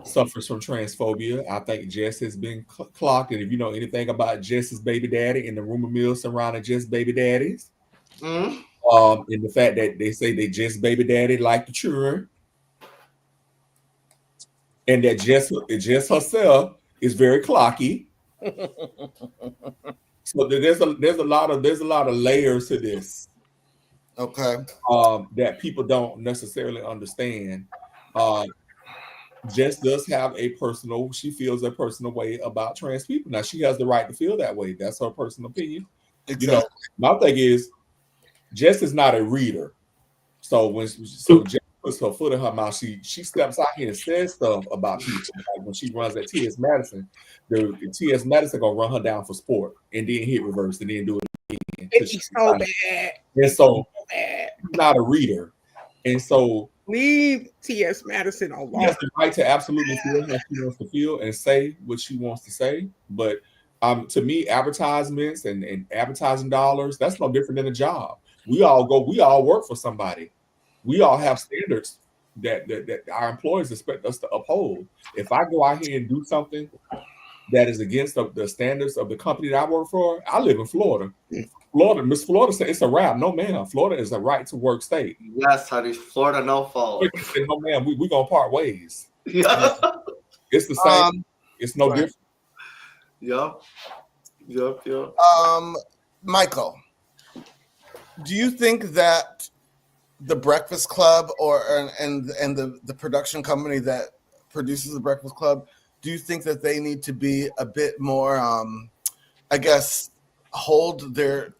suffers from transphobia. I think Jess has been clocked, and if you know anything about Jess's baby daddy and the rumor mill surrounding Jess baby daddies, and the fact that they say they Jess baby daddy like the children, and that Jess herself is very clocky. So there's a lot of layers to this. Okay. That people don't necessarily understand. Jess does have she feels a personal way about trans people. Now she has the right to feel that way. That's her personal opinion. Exactly. My thing is, Jess is not a reader. So Jess puts her foot in her mouth, she steps out here and says stuff about people. Like when she runs at T.S. Madison, the T.S. Madison gonna run her down for sport and then hit reverse and then do it again. It's so bad. And so she's not a reader. And so leave T.S. Madison alone. She has the right to absolutely feel how she wants to feel and say what she wants to say. But to me, advertisements and advertising dollars, that's no different than a job. We all work for somebody. We all have standards that our employers expect us to uphold. If I go out here and do something that is against the standards of the company that I work for, I live in Florida. Miss Florida said it's a wrap. No, ma'am. Florida is a right to work state. Yes, honey. Florida, no fault. No, ma'am. We gonna part ways. Yeah. It's the same. It's no different. Yep. Michael, do you think that the Breakfast Club and the production company that produces the Breakfast Club, do you think that they need to be a bit more, I guess, hold their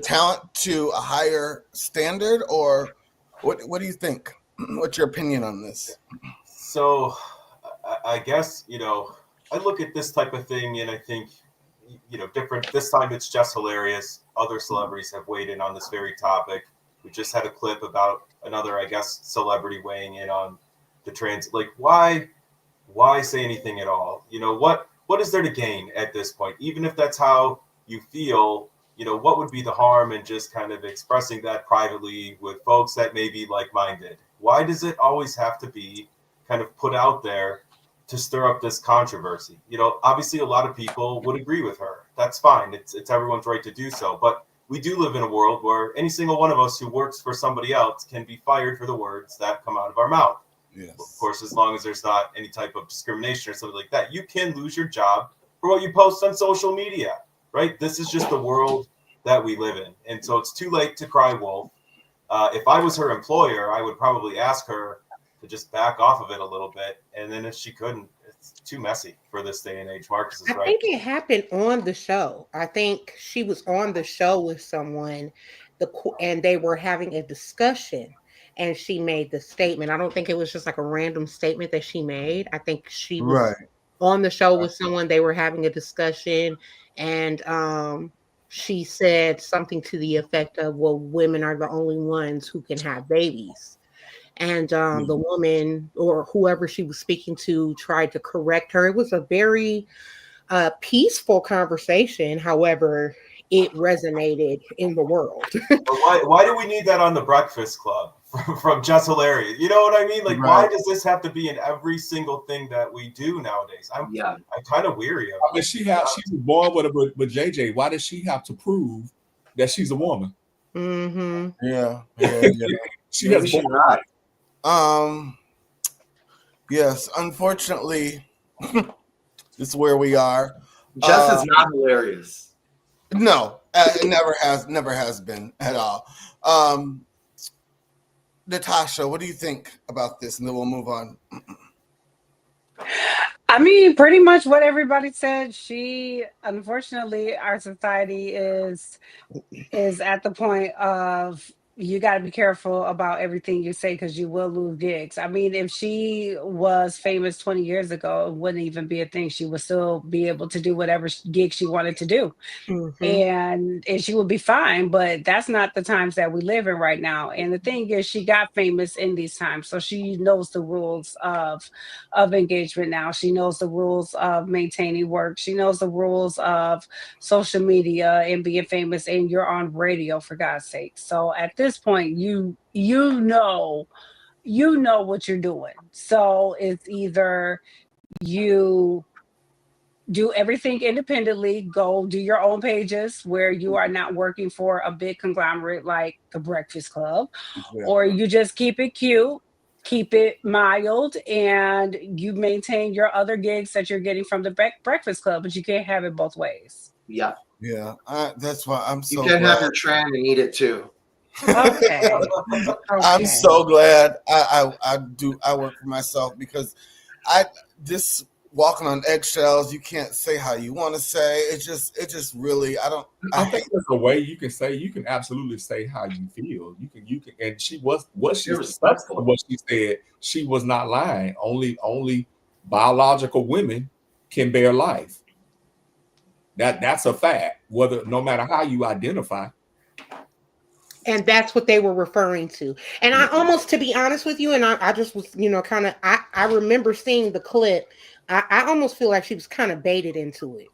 talent to a higher standard, or what do you think? What's your opinion on this? So I guess, I look at this type of thing and I think, different. This time it's just hilarious. Other celebrities have weighed in on this very topic. We just had a clip about another, I guess, celebrity weighing in on the trans. Like, why say anything at all? What is there to gain at this point? Even if that's how you feel, what would be the harm in just kind of expressing that privately with folks that may be like-minded? Why does it always have to be kind of put out there to stir up this controversy? Obviously a lot of people would agree with her. That's fine. It's everyone's right to do so. But we do live in a world where any single one of us who works for somebody else can be fired for the words that come out of our mouth. Yes. Of course, as long as there's not any type of discrimination or something like that, you can lose your job for what you post on social media, right? This is just the world that we live in. And so it's too late to cry wolf. If I was her employer, I would probably ask her to just back off of it a little bit. And then if she couldn't, it's too messy for this day and age. Marcus is right. I think it happened on the show. I think she was on the show with someone, and they were having a discussion. And she made the statement. I don't think it was just like a random statement that she made. I think she was on the show with someone. They were having a discussion, and she said something to the effect of, well, women are the only ones who can have babies. And the woman or whoever she was speaking to tried to correct her. It was a very peaceful conversation. However, it resonated in the world. Why do we need that on the Breakfast Club from Just Hilarious? You know what I mean? Like, why does this have to be in every single thing that we do nowadays? I'm kind of weary of it. I mean, she was born with JJ. Why does she have to prove that she's a woman? Mm-hmm. Yeah. She has born. Yes, unfortunately, This is where we are. Jess is not hilarious. No, it never has been at all. Natasha, what do you think about this? And then we'll move on. I mean, pretty much what everybody said. Unfortunately, our society is at the point of you got to be careful about everything you say because you will lose gigs. I mean, if she was famous 20 years ago, it wouldn't even be a thing. She would still be able to do whatever gig she wanted to do. And she would be fine, but that's not the times that we live in right now. And the thing is, she got famous in these times, so she knows the rules of engagement now. She knows the rules of maintaining work. She knows the rules of social media and being famous, and you're on radio, for God's sake. So at this point, you know what you're doing. So it's either you do everything independently, go do your own pages where you are not working for a big conglomerate like the Breakfast Club, or you just keep it cute, keep it mild, and you maintain your other gigs that you're getting from the Breakfast Club, but you can't have it both ways. Yeah. Yeah. That's why I'm so You can glad. have your tran and eat it too. Okay. I'm so glad I work for myself because this walking on eggshells, you can't say how you want to say. It just really, I think there's a way you can absolutely say how you feel. You can, and she was what she said. She was not lying. Only biological women can bear life. That's a fact. No matter how you identify. And that's what they were referring to. And I almost, to be honest with you, and I just was, kind of, I remember seeing the clip. I almost feel like she was kind of baited into it,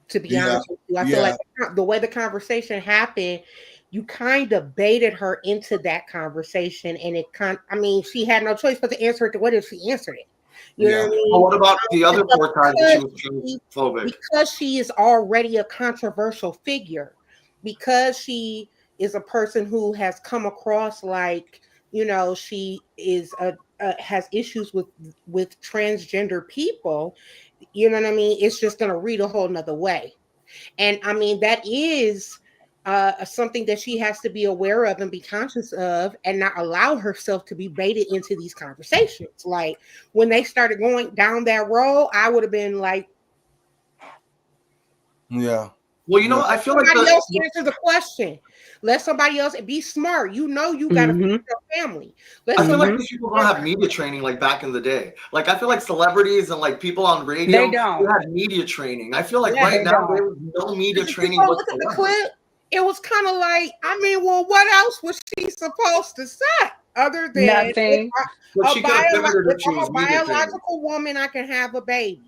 to be honest with you. I feel like the way the conversation happened, you kind of baited her into that conversation. And she had no choice but to answer it the way that she answered it. You know what I mean? Well, what about the other 4 times that she was transphobic? Because she is already a controversial figure, because she is a person who has come across like, she is has issues with transgender people, you know what I mean? It's just going to read a whole nother way. And I mean, that is something that she has to be aware of and be conscious of, and not allow herself to be baited into these conversations. Like when they started going down that road, I would have been like, yeah. Well, I feel like somebody else answer the question. Let somebody else be smart. You got to feed your family. I feel like these people don't have media training like back in the day. Like I feel like celebrities and like people on radio, they had media training. I feel like right now there was no media training whatsoever. Look at the clip. It was kind of like, what else was she supposed to say other than nothing? If I'm a biological woman, I can have a baby.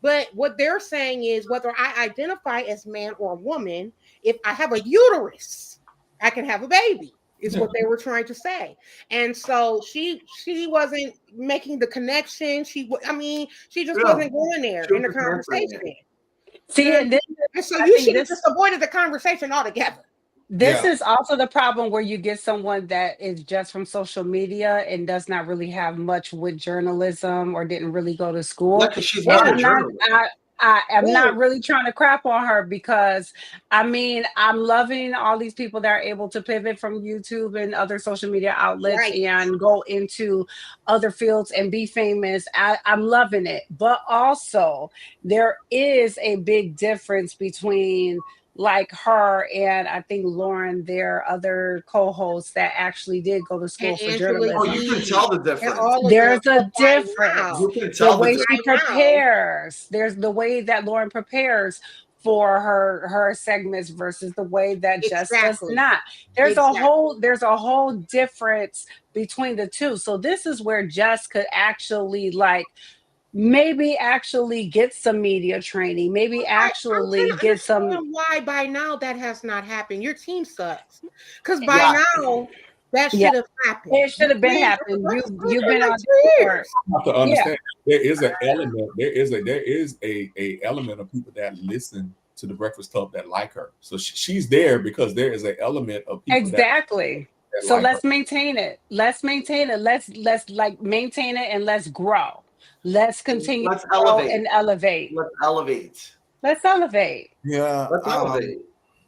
But what they're saying is, whether I identify as man or woman, if I have a uterus, I can have a baby, is what they were trying to say. And so she wasn't making the connection. She just wasn't going there in the conversation. See, and so you should have just avoided the conversation altogether. This is also the problem where you get someone that is just from social media and does not really have much with journalism or didn't really go to school. Like she's not a journalist. I'm not really trying to crap on her because, I'm loving all these people that are able to pivot from YouTube and other social media outlets and go into other fields and be famous. I'm loving it. But also, there is a big difference between like her and I think Lauren, their other co-hosts that actually did go to school for journalism. Oh, you can tell the difference. There's a difference. You can tell the way she prepares. There's the way that Lauren prepares for her segments versus the way that Jess does not. There's a whole difference between the two. So this is where Jess could actually maybe actually get some media training, maybe actually get some. Why by now that has not happened? Your team sucks. Because by now that should have happened. It should have been happening. You've been on years. You have to understand there is an element. There is a element of people that listen to the Breakfast Club that like her. So she's there because there is an element of people exactly. So let's maintain it. Let's maintain it. Let's maintain it and let's grow. Let's continue Let's to grow elevate. and elevate. Let's elevate. Let's elevate. Yeah. Let's elevate.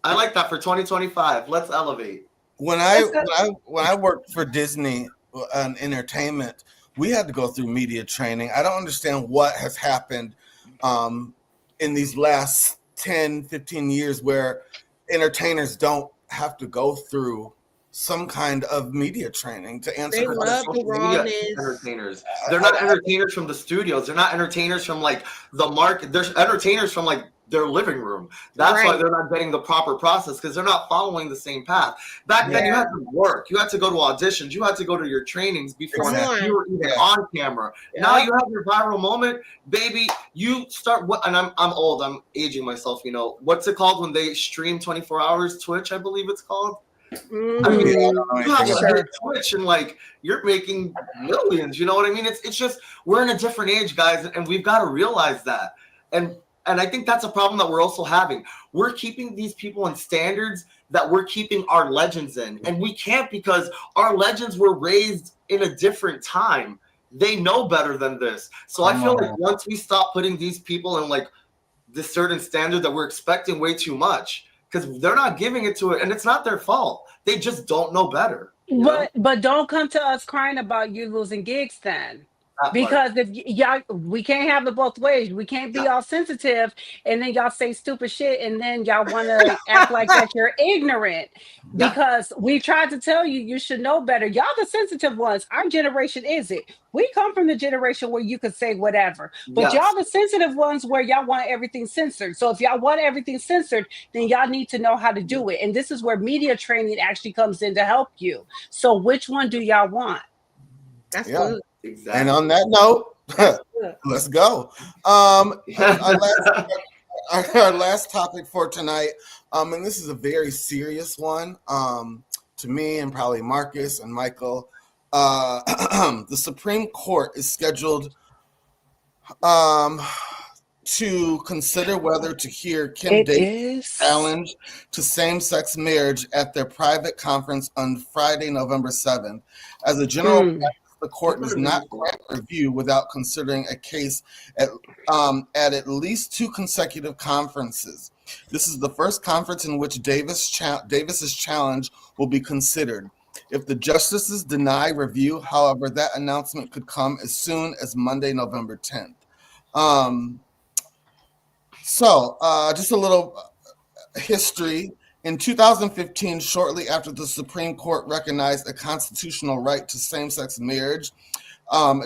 I like that for 2025. Let's elevate. When I worked for Disney on entertainment, we had to go through media training. I don't understand what has happened in these last 10, 15 years where entertainers don't have to go through some kind of media training to answer They questions. love the rawness. Entertainers. They're not entertainers from the studios. They're not entertainers from like the market. They're entertainers from like their living room. That's why they're not getting the proper process, because they're not following the same path. Back then, you had to work. You had to go to auditions. You had to go to your trainings before you were even on camera. Now you have your viral moment, baby. You start. And I'm old. I'm aging myself. You know what's it called when they stream 24 hours? Twitch, I believe it's called. I mean, you have a Twitch and like you're making millions. You know what I mean? It's just we're in a different age, guys, and we've got to realize that. And I think that's a problem that we're also having. We're keeping these people in standards that we're keeping our legends in, and we can't, because our legends were raised in a different time. They know better than this. So I feel like once we stop putting these people in like this certain standard that we're expecting way too much, because they're not giving it to it, and it's not their fault. They just don't know better. But don't come to us crying about you losing gigs then. Because if y'all, we can't have it both ways. We can't be all sensitive and then y'all say stupid shit and then y'all want to act like that you're ignorant. Because we tried to tell you, you should know better. Y'all the sensitive ones. Our generation isn't. We come from the generation where you could say whatever. But y'all the sensitive ones where y'all want everything censored. So if y'all want everything censored, then y'all need to know how to do it. And this is where media training actually comes in to help you. So which one do y'all want? That's good. Exactly. And on that note, let's go. Our last topic for tonight, and this is a very serious one to me and probably Marcus and Michael. The Supreme Court is scheduled to consider whether to hear Kim Davis' challenge to same-sex marriage at their private conference on Friday, November 7th. As a general practice, the court does not grant review without considering a case at least two consecutive conferences. This is the first conference in which Davis's challenge will be considered. If the justices deny review, however, that announcement could come as soon as Monday, November 10th. Just a little history. In 2015, shortly after the Supreme Court recognized a constitutional right to same-sex marriage,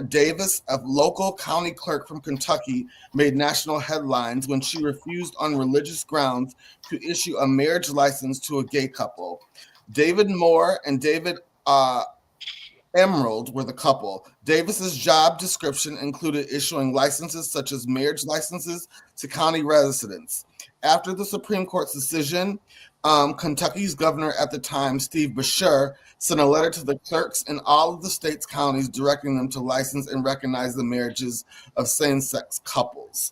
Davis, a local county clerk from Kentucky, made national headlines when she refused on religious grounds to issue a marriage license to a gay couple. David Moore and David Emerald were the couple. Davis's job description included issuing licenses such as marriage licenses to county residents. After the Supreme Court's decision, Kentucky's governor at the time, Steve Beshear, sent a letter to the clerks in all of the state's counties directing them to license and recognize the marriages of same-sex couples.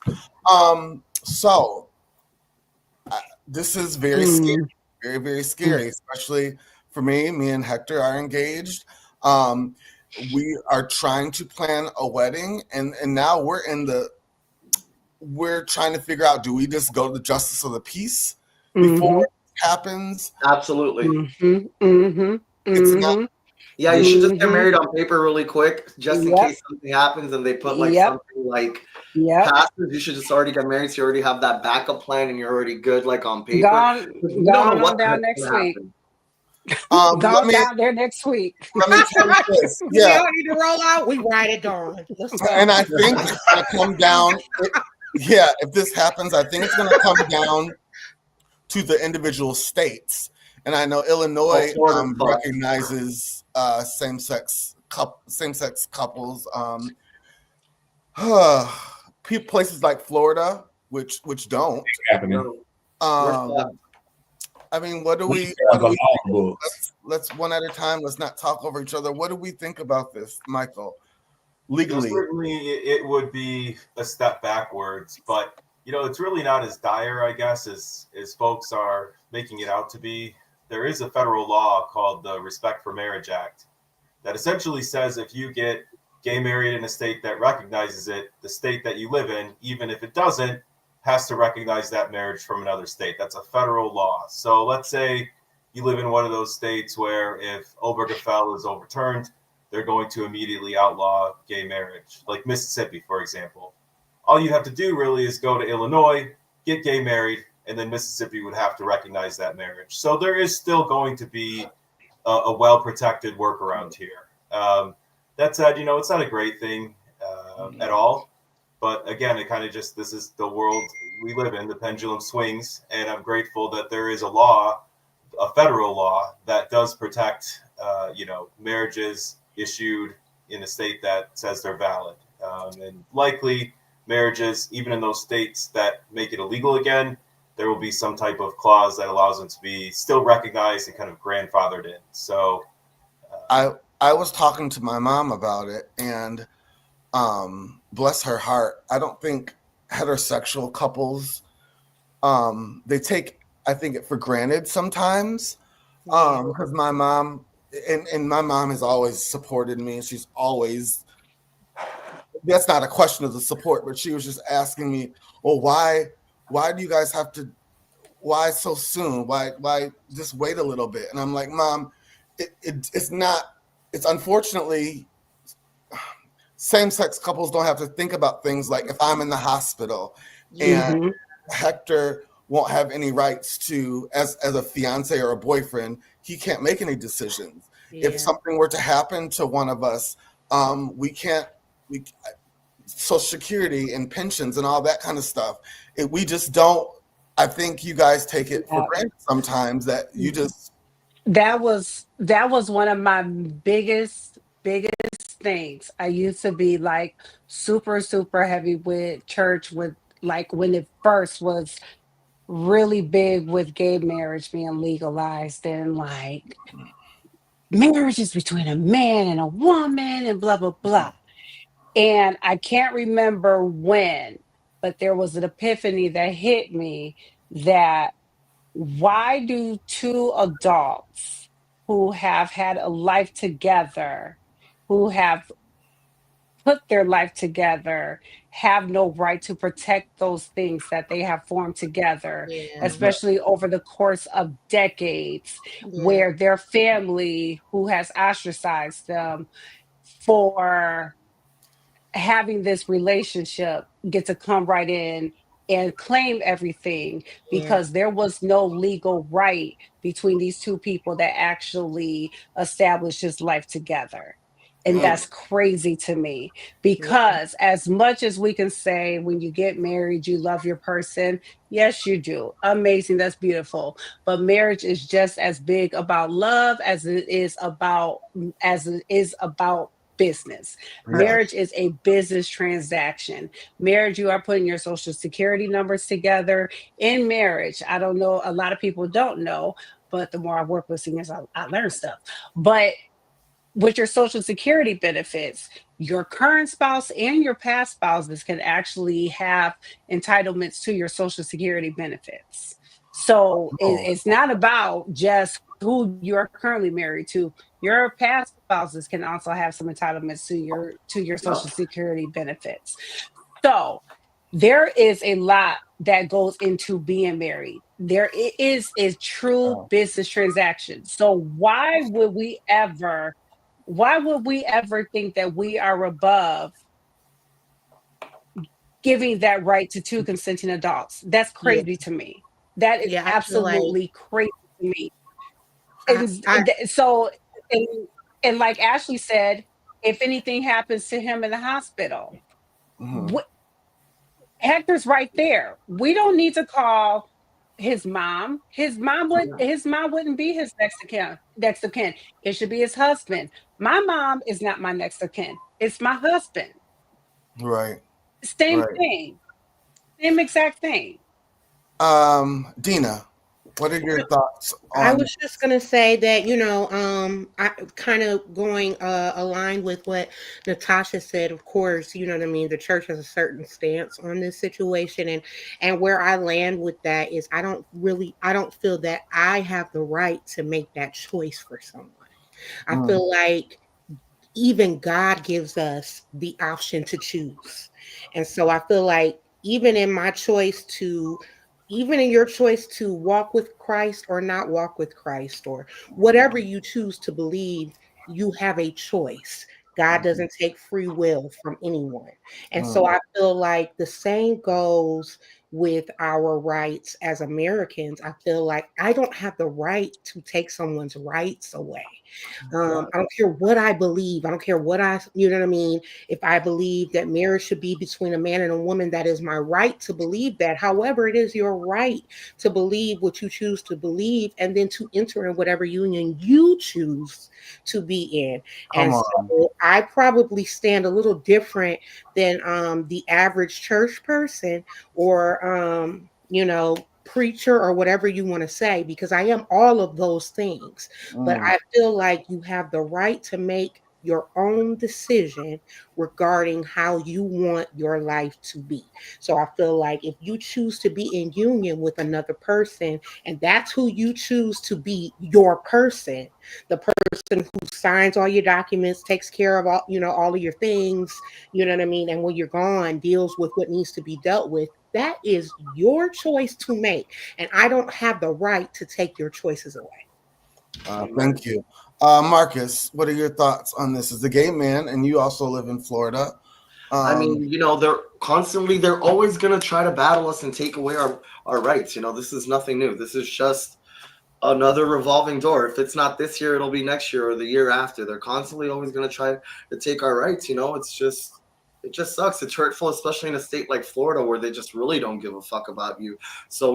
This is very scary, very, very scary, especially for me. Me and Hector are engaged. We are trying to plan a wedding, and now we're trying to figure out, do we just go to the justice of the peace before it happens? Absolutely. It's not. Yeah, you should just get married on paper really quick, just in case something happens and they put like something like passes. You should just already get married, so you already have that backup plan and you're already good, like on paper. Gone on down next week. Go down there next week. Let me tell you this. We don't need to roll out. We ride it down. And I think it's going to come down. If this happens, I think it's going to come down to the individual states. And I know Illinois recognizes same-sex couples. Places like Florida, which don't. It's happening. I mean, what do we let's one at a time. Let's not talk over each other. What do we think about this, Michael? Legally, certainly it would be a step backwards, but it's really not as dire, I guess, as folks are making it out to be. There is a federal law called the Respect for Marriage Act that essentially says if you get gay married in a state that recognizes it, the state that you live in, even if it doesn't, has to recognize that marriage from another state. That's a federal law. So let's say you live in one of those states where if Obergefell is overturned, they're going to immediately outlaw gay marriage, like Mississippi, for example. All you have to do really is go to Illinois, get gay married, and then Mississippi would have to recognize that marriage. So there is still going to be a well-protected workaround here. That said, it's not a great thing at all. But again, it kind of just, this is the world we live in, the pendulum swings. And I'm grateful that there is a law, a federal law, that does protect, marriages issued in a state that says they're valid. And likely marriages, even in those states that make it illegal again, there will be some type of clause that allows them to be still recognized and kind of grandfathered in. So I was talking to my mom about it, and bless her heart, I don't think heterosexual couples, they take, I think, it for granted sometimes, because my mom, and my mom has always supported me, and she's always, that's not a question of the support, but she was just asking me, well, why do you guys have to, why so soon? Why just wait a little bit? And I'm like, Mom, it's not, it's unfortunately, same-sex couples don't have to think about things like if I'm in the hospital and Hector won't have any rights to, as a fiance or a boyfriend, he can't make any decisions. Yeah. If something were to happen to one of us, Social Security and pensions and all that kind of stuff, we just don't, I think you guys take it for granted sometimes that you just. That was one of my biggest things. I used to be like super heavy with church, with like when it first was really big with gay marriage being legalized, and like marriage is between a man and a woman and blah blah blah. And I can't remember when, but there was an epiphany that hit me that why do two adults who have had a life together, who have put their life together, have no right to protect those things that they have formed together, especially over the course of decades, where their family, who has ostracized them for having this relationship, get to come right in and claim everything, because there was no legal right between these two people that actually established this life together. And that's crazy to me, because as much as we can say when you get married, you love your person. Yes, you do. Amazing. That's beautiful. But marriage is just as big about love as it is about business. Marriage is a business transaction. Marriage, you are putting your social security numbers together in marriage. I don't know, a lot of people don't know, but the more I work with seniors, I learn stuff. But with your social security benefits, your current spouse and your past spouses can actually have entitlements to your social security benefits. So it's not about just who you're currently married to. Your past spouses can also have some entitlements to your social security benefits. So there is a lot that goes into being married. There is a true business transaction. So why would we ever think that we are above giving that right to two consenting adults? That's crazy to me. That is absolutely crazy to me. And like Ashleigh said, if anything happens to him in the hospital, Hector's right there. We don't need to call his mom. His mom wouldn't be his next of kin. It should be his husband. My mom is not my next of kin. It's my husband. Right. Same thing. Same exact thing. Dina, what are your thoughts on? I was just going to say that, I kind of going aligned with what Natasha said. Of course, you know what I mean? The church has a certain stance on this situation. And where I land with that is I don't feel that I have the right to make that choice for someone. I feel like even God gives us the option to choose. And so I feel like even in your choice to walk with Christ or not walk with Christ, or whatever you choose to believe, you have a choice. God doesn't take free will from anyone. And so I feel like the same goes with our rights as Americans. I feel like I don't have the right to take someone's rights away. I don't care what I believe. I don't care you know what I mean? If I believe that marriage should be between a man and a woman, that is my right to believe that. However, it is your right to believe what you choose to believe and then to enter in whatever union you choose to be in. Come And on. so I probably stand a little different than the average church person or, preacher or whatever you want to say, because I am all of those things. But I feel like you have the right to make your own decision regarding how you want your life to be. So I feel like if you choose to be in union with another person and that's who you choose to be your person, the person who signs all your documents, takes care of all of your things, you know what I mean, and when you're gone deals with what needs to be dealt with, that is your choice to make, and I don't have the right to take your choices away. Thank you. Marcus, what are your thoughts on this? As a gay man, and you also live in Florida. I mean, they're always going to try to battle us and take away our rights. This is nothing new. This is just another revolving door. If it's not this year, it'll be next year or the year after. They're constantly always going to try to take our rights. It just sucks. It's hurtful, especially in a state like Florida where they just really don't give a fuck about you. So,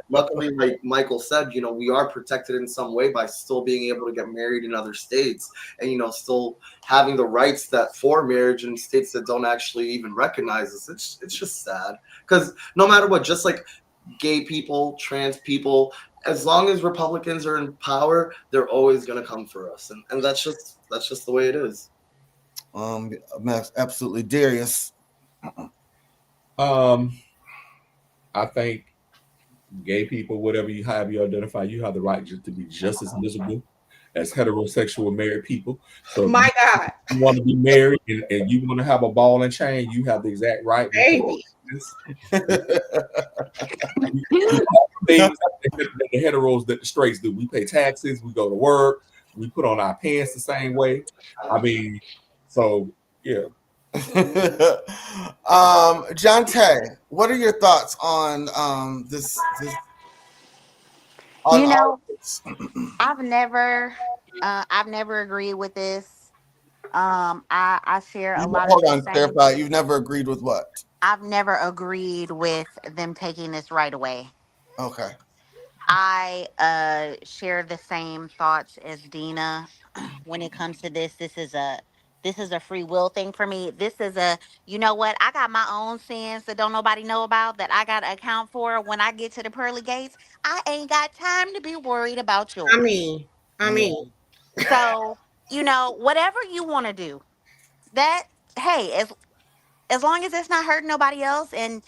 luckily, like Michael said, we are protected in some way by still being able to get married in other states and, still having the rights that for marriage in states that don't actually even recognize us. It's just sad because no matter what, just like gay people, trans people, as long as Republicans are in power, they're always going to come for us. And that's just the way it is. Absolutely. Darius. I think gay people, whatever you identify, you have the right to be just as miserable as heterosexual married people. So my God, you want to be married and you want to have a ball and chain, you have the exact right. Baby. Things that the heteros, that the straights do. We pay taxes, we go to work, we put on our pants the same way. I mean, so yeah. John Tay, what are your thoughts on this on I've never agreed with this. I share a lot of hold the on, same. clarify. You've never agreed with what? I've never agreed with them taking this right away. Okay. I share the same thoughts as Dina when it comes to this. This is a free will thing for me. This is you know what? I got my own sins that don't nobody know about that I got to account for when I get to the pearly gates. I ain't got time to be worried about yours. I mean. So, whatever you want to do, that, hey, as long as it's not hurting nobody else, and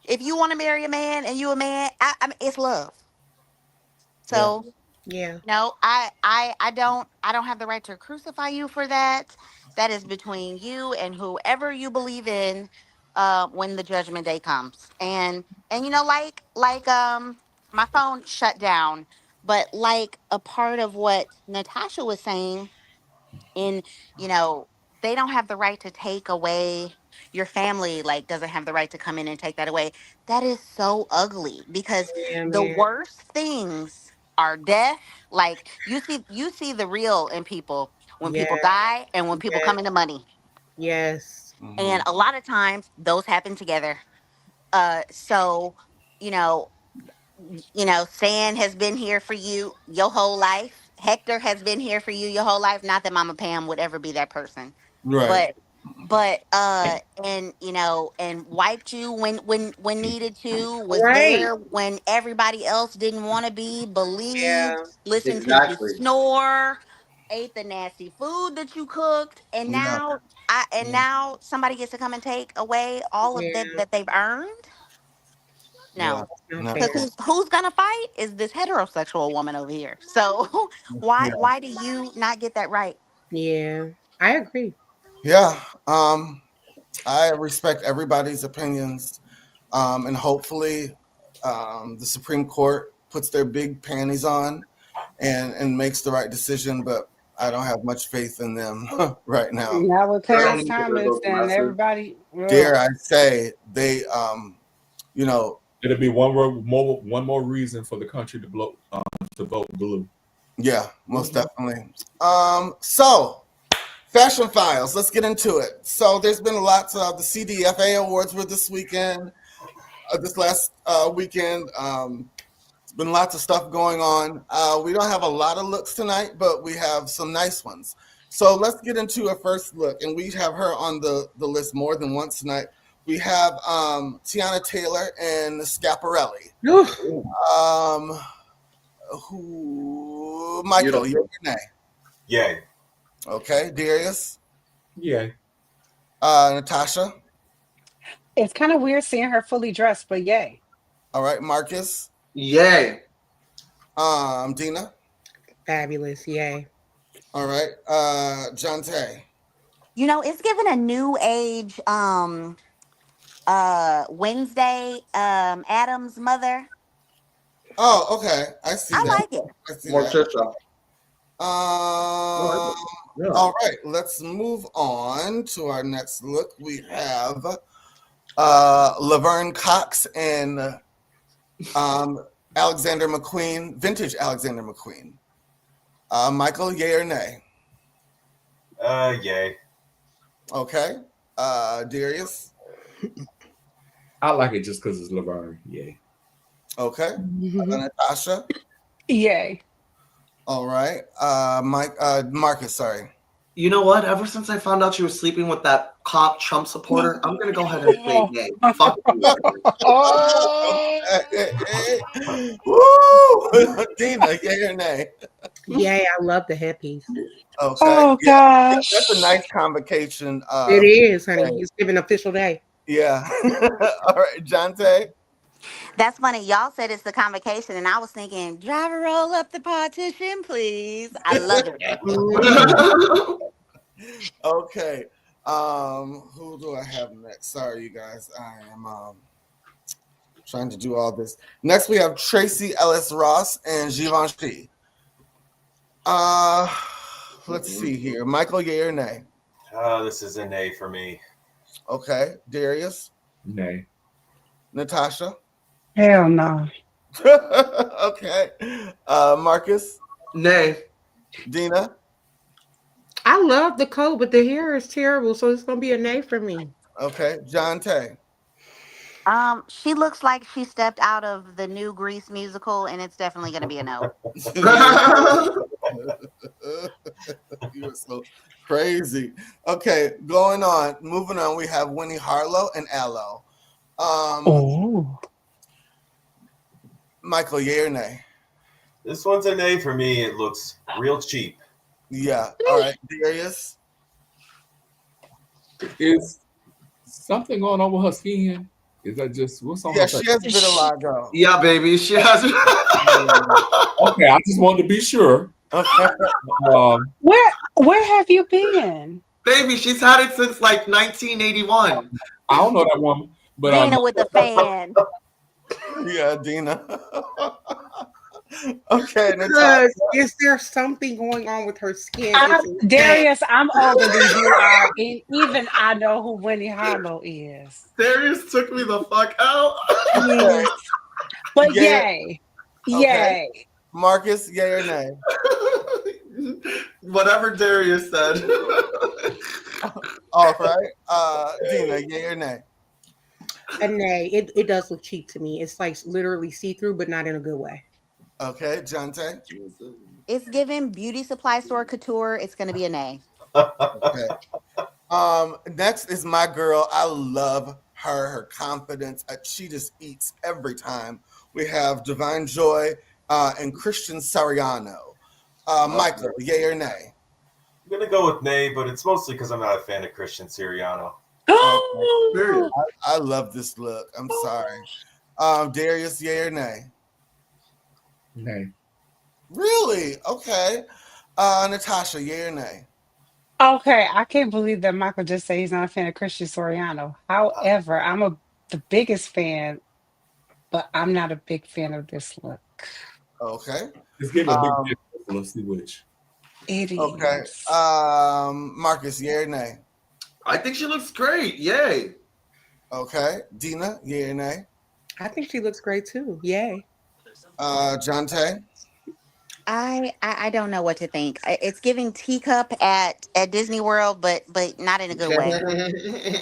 if you want to marry a man and you a man, I mean, it's love. So, yeah. no, I don't have the right to crucify you for that. That is between you and whoever you believe in when the judgment day comes. And my phone shut down, but like a part of what Natasha was saying, in they don't have the right to take away your family, like doesn't have the right to come in and take that away. That is so ugly because Yeah, the man. worst things are death. Like you see the real in people when Yeah. people die and when people come into money. Yes. And a lot of times those happen together. So you know Stan has been here for you your whole life. Hector has been here for you your whole life. Not that Mama Pam would ever be that person, Right. and wiped you when needed to, was Right. there when everybody else didn't want to be, Yeah. believed, listened to you Exactly. snore, ate the nasty food that you cooked, and Yeah. now somebody gets to come and take away all of Yeah. that they've earned. Yeah. No. Not Not fair. Because who's gonna fight is this heterosexual woman over here. So yeah. why do you not get that right? Yeah. I agree. Yeah. I respect everybody's opinions. And hopefully the Supreme Court puts their big panties on and makes the right decision, but I don't have much faith in them right now. Not with I don't Clarence need to hear Thomas those and messages. everybody. Dare I say they, you know, It'll be one more reason for the country to vote blue. Yeah, most definitely. So Fashion Files, let's get into it. So there's been lots of the CDFA awards were this weekend, this last weekend. It's been lots of stuff going on. We don't have a lot of looks tonight, but we have some nice ones. So let's get into a first look, and we have her on the list more than once tonight. We have Tiana Taylor and Schiaparelli. Who? Michael, yay or nay? Yay. Okay, Darius. Yay. Natasha. It's kind of weird seeing her fully dressed, but yay. All right, Marcus. Yay. Dina. Fabulous, yay. All right, Jonte. You know, it's given a new age Wednesday Adam's mother. Oh, okay. I see I that. like it. I see Morticia. that. Yeah. All right, let's move on to our next look. We have Laverne Cox and Alexander McQueen, vintage Alexander McQueen. Michael, yay or nay? Yay. Okay. Darius. I like it just because it's Laverne. Yay. Okay. Natasha. Yay. All right. Marcus, sorry. You know what? Ever since I found out she was sleeping with that cop Trump supporter, I'm gonna go ahead and say yay. Fuck you. Woo! Dina, yay or nay? Yay, I love the headpiece. Okay. Oh, Yeah, gosh. that's a nice convocation. It is, honey. It's given an official day. Yeah. All right, Jonte. That's funny. Y'all said it's the convocation, and I was thinking, driver, roll up the partition, please. I love it. Okay. Who do I have next? Sorry, you guys. I am trying to do all this. Next, we have Tracy Ellis Ross and Givenchy. Let's see here. Michael, yay or nay? This is a nay for me. Okay. Darius? Nay. Natasha? Hell no. Okay. Marcus? Nay. Dina? I love the coat, but the hair is terrible, so it's gonna be a nay for me. Okay. Jonte? She looks like she stepped out of the new Grease musical, and it's definitely going to be a no. You are so crazy. Okay, going on. Moving on, we have Winnie Harlow and Aloe. Michael, yay or nay? This one's a nay for me. It looks real cheap. Yeah. All right, Darius? Is something going on with her skin? Is that just what's on Yeah, her she face? has vitiligo. Yeah, baby. She has. Okay, I just wanted to be sure. Okay. Where have you been? Baby, she's had it since like 1981. I don't know that woman, but Dina with the fan. Yeah, Dina. Okay, Natasha. Is there something going on with her skin? Darius, I'm older than you are, and even I know who Winnie Harlow is. Darius took me the fuck out. Okay. But Yay. yay. Okay. Yay. Marcus, yay or nay? Whatever Darius said. All right. Dina, yay or nay? A nay. It does look cheap to me. It's like literally see-through, but not in a good way. Okay, Jonte? It's given beauty supply store couture. It's going to be a nay. Okay. Next is my girl. I love her confidence. She just eats every time. We have Divine Joy and Christian Sariano. Michael, yay or nay? I'm going to go with nay, but it's mostly because I'm not a fan of Christian Siriano. I love this look. I'm sorry. Darius, yay or nay? nay. Really? Okay. Natasha, yay or nay? Okay, I can't believe that Michael just said he's not a fan of Christian Soriano. However, the biggest fan, but I'm not a big fan of this look. Okay. Let's give a big difference. Let's see which. It is. Okay. Marcus, yay or nay? I think she looks great. Yay. Okay. Dina, yay or nay? I think she looks great too. Yay. Jonte? I don't know what to think. It's giving teacup at Disney World, but not in a good way.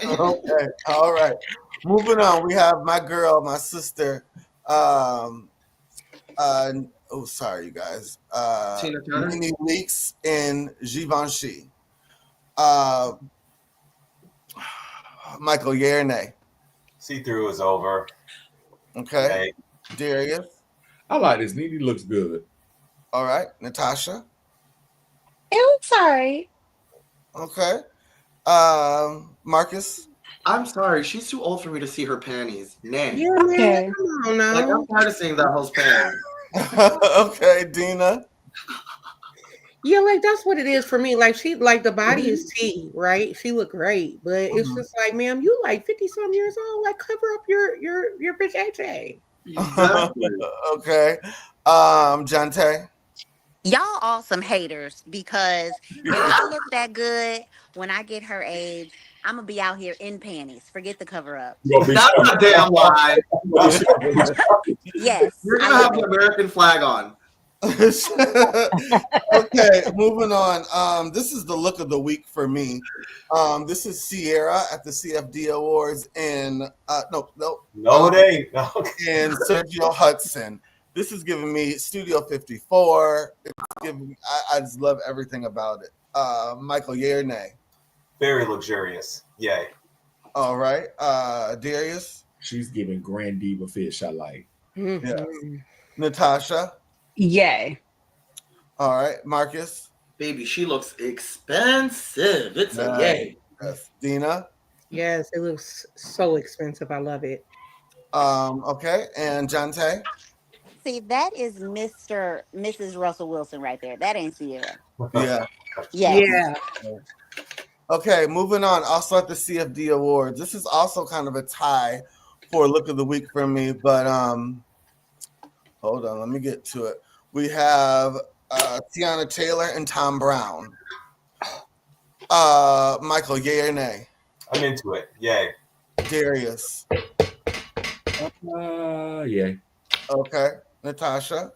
Okay. All right. Moving on. We have my girl, my sister. Sorry, you guys. Tina Turner? Nene Leakes in Givenchy. Michael, yay or nay? See-through is over. Okay. Darius? I like this. Nene looks good. All right. Natasha? It looks all right. Okay. Marcus? I'm sorry. She's too old for me to see her panties. Nay. Yeah, Okay. man. Come on now. Like, I'm tired of seeing that hoe's panties. Okay. Dina? Yeah, like that's what it is for me. Like the body is T, right? She look great, but it's just like, ma'am, you like 50-some years old. Like cover up your bitch AJ. Exactly. Okay. Jonte? Y'all all some haters because if I look that good when I get her age, I'm gonna be out here in panties. Forget the cover up. That's a damn lie. Yes. You're gonna have the American flag on. Okay, moving on. This is the look of the week for me. This is Sierra at the CFD Awards in No, it ain't. and Sergio Hudson. This is giving me Studio 54. It's giving, I just love everything about it. Michael, yay or nay? Very luxurious. Yay. All right. Darius? She's giving Grand Diva fish. I like. Mm-hmm. Yeah. Natasha? Yay. All right. Marcus? Baby, she looks expensive. It's a yay. Yes. Dina? Yes, it looks so expensive. I love it. Okay. And Jonte? See, that is Mrs. Russell Wilson right there. That ain't Sierra. Yeah. Yes. Yeah. Okay, moving on. Also at the CFD Awards. This is also kind of a tie for look of the week for me, but hold on, let me get to it. We have Tiana Taylor and Tom Brown. Michael, yay or nay? I'm into it. Yay. Darius. Yeah. Okay. Natasha.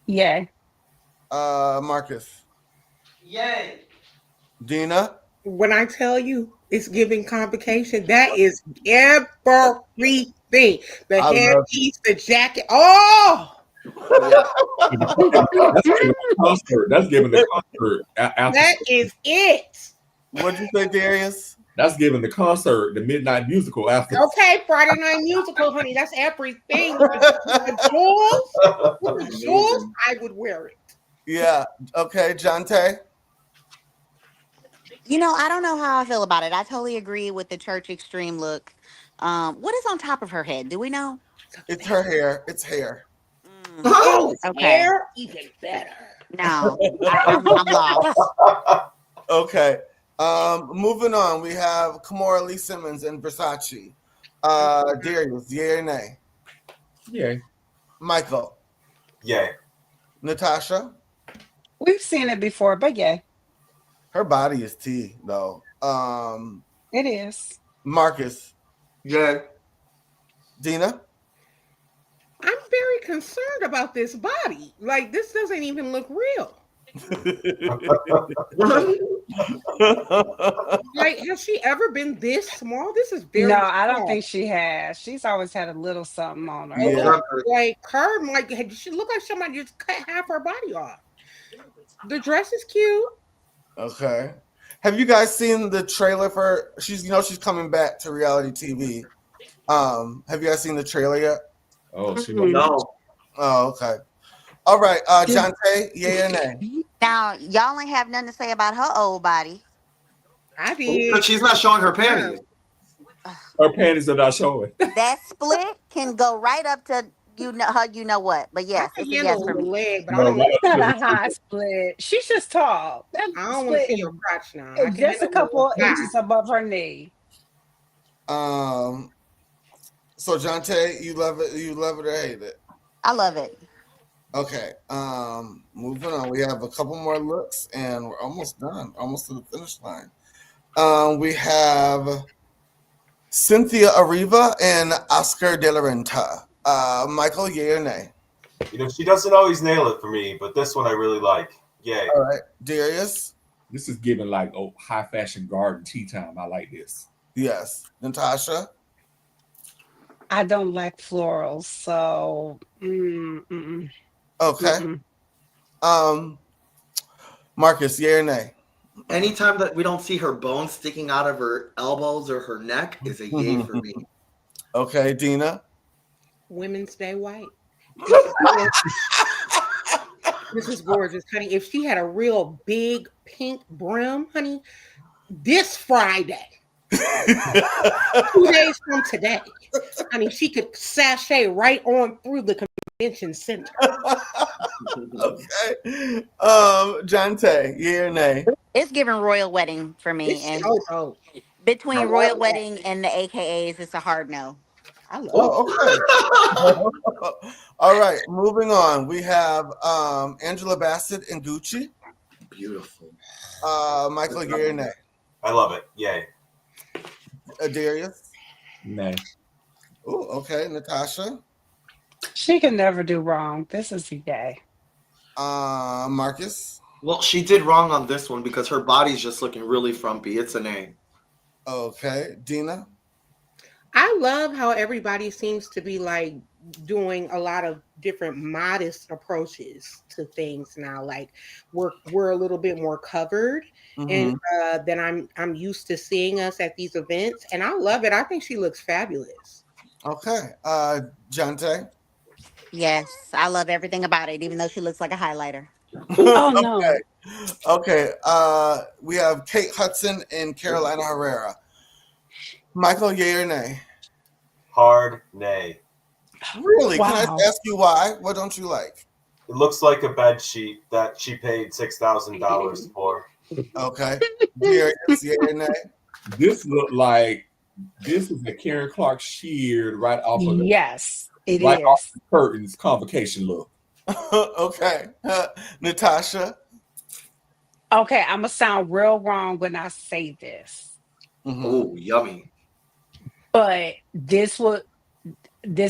Yay. Marcus. Yay. Dina. When I tell you it's giving convocation, that is everything. The headpiece, the jacket. Oh. That's giving the concert. That is it. What'd you say, Darius? That's giving the concert, the midnight musical after. Okay, Friday Night Musical, honey. That's everything. The jewels, I would wear it. Yeah. Okay, Jonte. You know, I don't know how I feel about it. I totally agree with the church extreme look. What is on top of her head? Do we know? It's her hair. It's hair. Oh, Okay. hair, even better. No, I'm lost. Okay. Moving on, we have Kimora Lee Simmons and Versace. Darius, yay or nay? Yay. Michael. Yay. Natasha. We've seen it before, but yay. Her body is T though. It is. Marcus. Yay. Dina. I'm very concerned about this body. Like, this doesn't even look real. Like, has she ever been this small? This is very No, I don't small. think she has. She's always had a little something on her. Yeah. Like her, like she look like somebody just cut half her body off. The dress is cute. Okay. Have you guys seen the trailer for she's coming back to reality TV? Have you guys seen the trailer yet? Oh, she No. Oh, okay. All right. Jonte, yay or nay? Now, y'all ain't have nothing to say about her old body. I did. But she's not showing her panties. Her panties are not showing. That split can go right up to you know what. But I yes, can it's a handle yes a for little me. leg, but I No, don't want It's not relatively a high speaking. split. She's just tall. That I don't want to split see is your crotch now. I is can just a handle a little couple thigh. inches above her knee. So Jonte, you love it or hate it? I love it. Okay. Moving on. We have a couple more looks and we're almost done. Almost to the finish line. We have Cynthia Arriva and Oscar De La Renta. Michael, yay or nay? You know, she doesn't always nail it for me, but this one I really like. Yay. All right. Darius? This is giving like high fashion garden tea time. I like this. Yes. Natasha? I don't like florals, so Okay. Marcus, yay or nay? Anytime that we don't see her bones sticking out of her elbows or her neck is a yay for me. Okay, Dina? Women's Day white. This is gorgeous, honey. If she had a real big pink brim, honey, this Friday, 2 days from today, honey, she could sashay right on through the convention center. Okay. Jonte, yay or nay? It's giving royal wedding for me, It's and so dope. between I royal love that. wedding and the AKAs, it's a hard no. I love Oh, okay. All right, moving on. We have Angela Bassett and Gucci. Beautiful. Michael, yay or nay? I love it. Yay. Darius? Nay. Oh, okay. Natasha? she can never do wrong. This is a yay. Marcus? Well, she did wrong on this one because her body's just looking really frumpy. It's an A. Okay. Dina? I love how everybody seems to be like doing a lot of different modest approaches to things now. Like we're a little bit more covered and than I'm used to seeing us at these events, and I love it. I think she looks fabulous. Okay. Jonte? Yes, I love everything about it, even though she looks like a highlighter. Oh no. Okay. We have Kate Hudson and Carolina Herrera. Michael, yay or nay? Hard nay. Really? Wow. Can I ask you why? What don't you like? It looks like a bed sheet that she paid $6,000 for. Okay. Darius, yay or nay? This look like this is a Karen Clark sheared right off of Yes, it right is. off the curtains convocation look. Okay. Natasha? Okay, I'm gonna sound real wrong when I say this, Oh, yummy. but this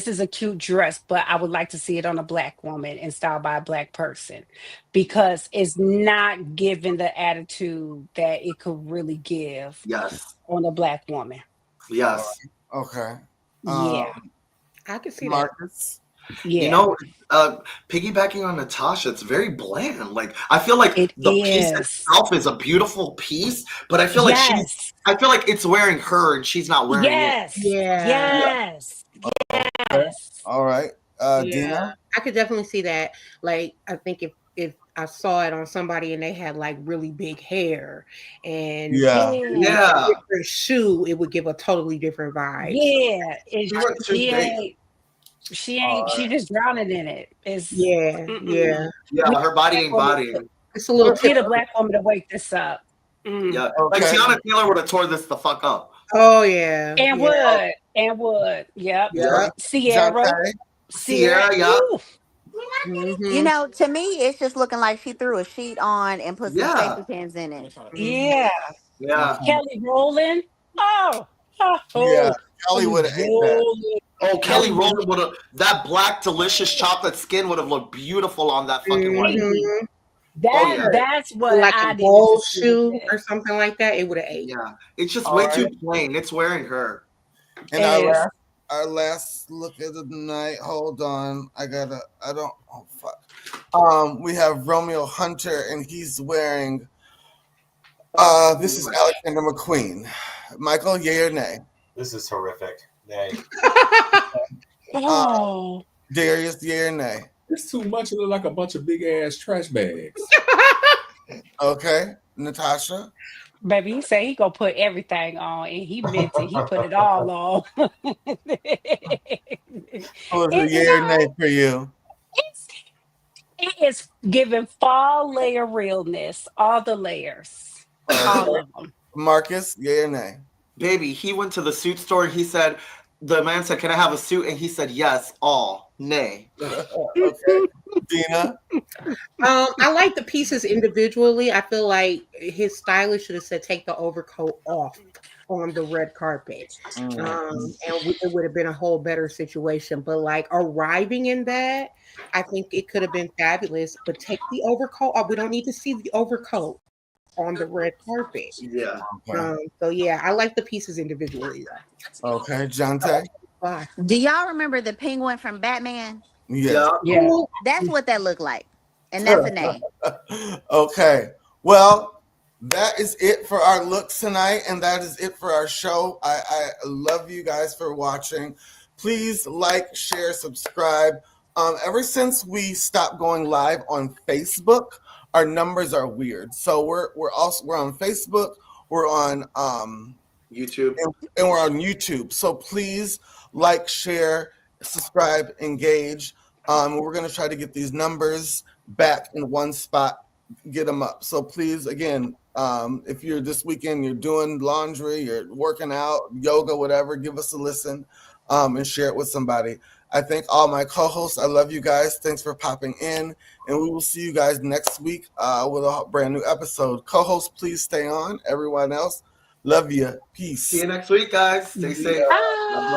is a cute dress, but I would like to see it on a Black woman and styled by a Black person because it's not giving the attitude that it could really give Yes. on a Black woman. Yes. Okay. Yeah, I can see that. Marcus? yeah. You know, piggybacking on Natasha, it's very bland. Like I feel like It the piece is. itself is a beautiful piece, but I feel like Yes. I feel like it's wearing her and she's not wearing it. Yes. Yeah. Yes. Yes. All right. Yeah, Dina? I could definitely see that. Like, I think if I saw it on somebody and they had like really big hair and Yeah. Yeah. a different shoe, it would give a totally different vibe. Yeah. It's, She went too she big. ain't. She ain't. She just drowning in it. It's Yeah, yeah. Yeah, her body ain't bodying. It's a little We need a Black woman to wake this up. Yeah. Okay. Like Tiana Taylor would have tore this the fuck up. Oh yeah. And yeah. would. Yep. Yeah. Sierra. Jonte? Sierra, yeah. Ooh. You know, to me, it's just looking like she threw a sheet on and put some Yeah. safety pins in it. Yeah. Yeah. Kelly Rowland. Oh. Yeah. Kelly would have ate that. Rowland. Oh, Kelly Rowland would have, that black delicious chocolate skin would have looked beautiful on that fucking white. Mhm. That's what Like I a did. gold shoe or something like that, it would have ate. Yeah. It's just All way right. too plain. It's wearing her. And Yes. our last look at the night. Hold on. Oh fuck. We have Romeo Hunter and he's wearing this is Alexander McQueen. Michael, yay or nay? This is horrific. Nay. Oh. Darius, yay or nay? It's too much. It look like a bunch of big ass trash bags. Okay. Natasha? Baby, he said he gonna put everything on, and he meant it. He put it all on. was a yay or nay for you? It is giving fall layer realness, all the layers, all of them. Marcus, yay or nay? Baby, he went to the suit store. He said, the man said, "Can I have a suit?" And he said, "Yes, all." Nay. Okay. Dina? I like the pieces individually. I feel like his stylist should have said, "Take the overcoat off on the red carpet." And it would have been a whole better situation. But like arriving in that, I think it could have been fabulous. But take the overcoat off. We don't need to see the overcoat on the red carpet. Yeah. So yeah, I like the pieces individually. Okay, Jonte? Bye. Do y'all remember the penguin from Batman? Yes. Yeah. That's what that looked like. And that's a name. Okay. Well, that is it for our looks tonight, and that is it for our show. I love you guys for watching. Please like, share, subscribe. Ever since we stopped going live on Facebook, our numbers are weird. So we're on Facebook, we're on YouTube, and we're on YouTube. So please like, share, subscribe, engage. We're gonna try to get these numbers back in one spot, get them up. So please, again, if you're this weekend, you're doing laundry, you're working out, yoga, whatever, give us a listen and share it with somebody. I thank all my co-hosts. I love you guys. Thanks for popping in. And we will see you guys next week with a brand new episode. Co-hosts, please stay on. Everyone else, love you. Peace. See you next week, guys. Stay safe. Bye.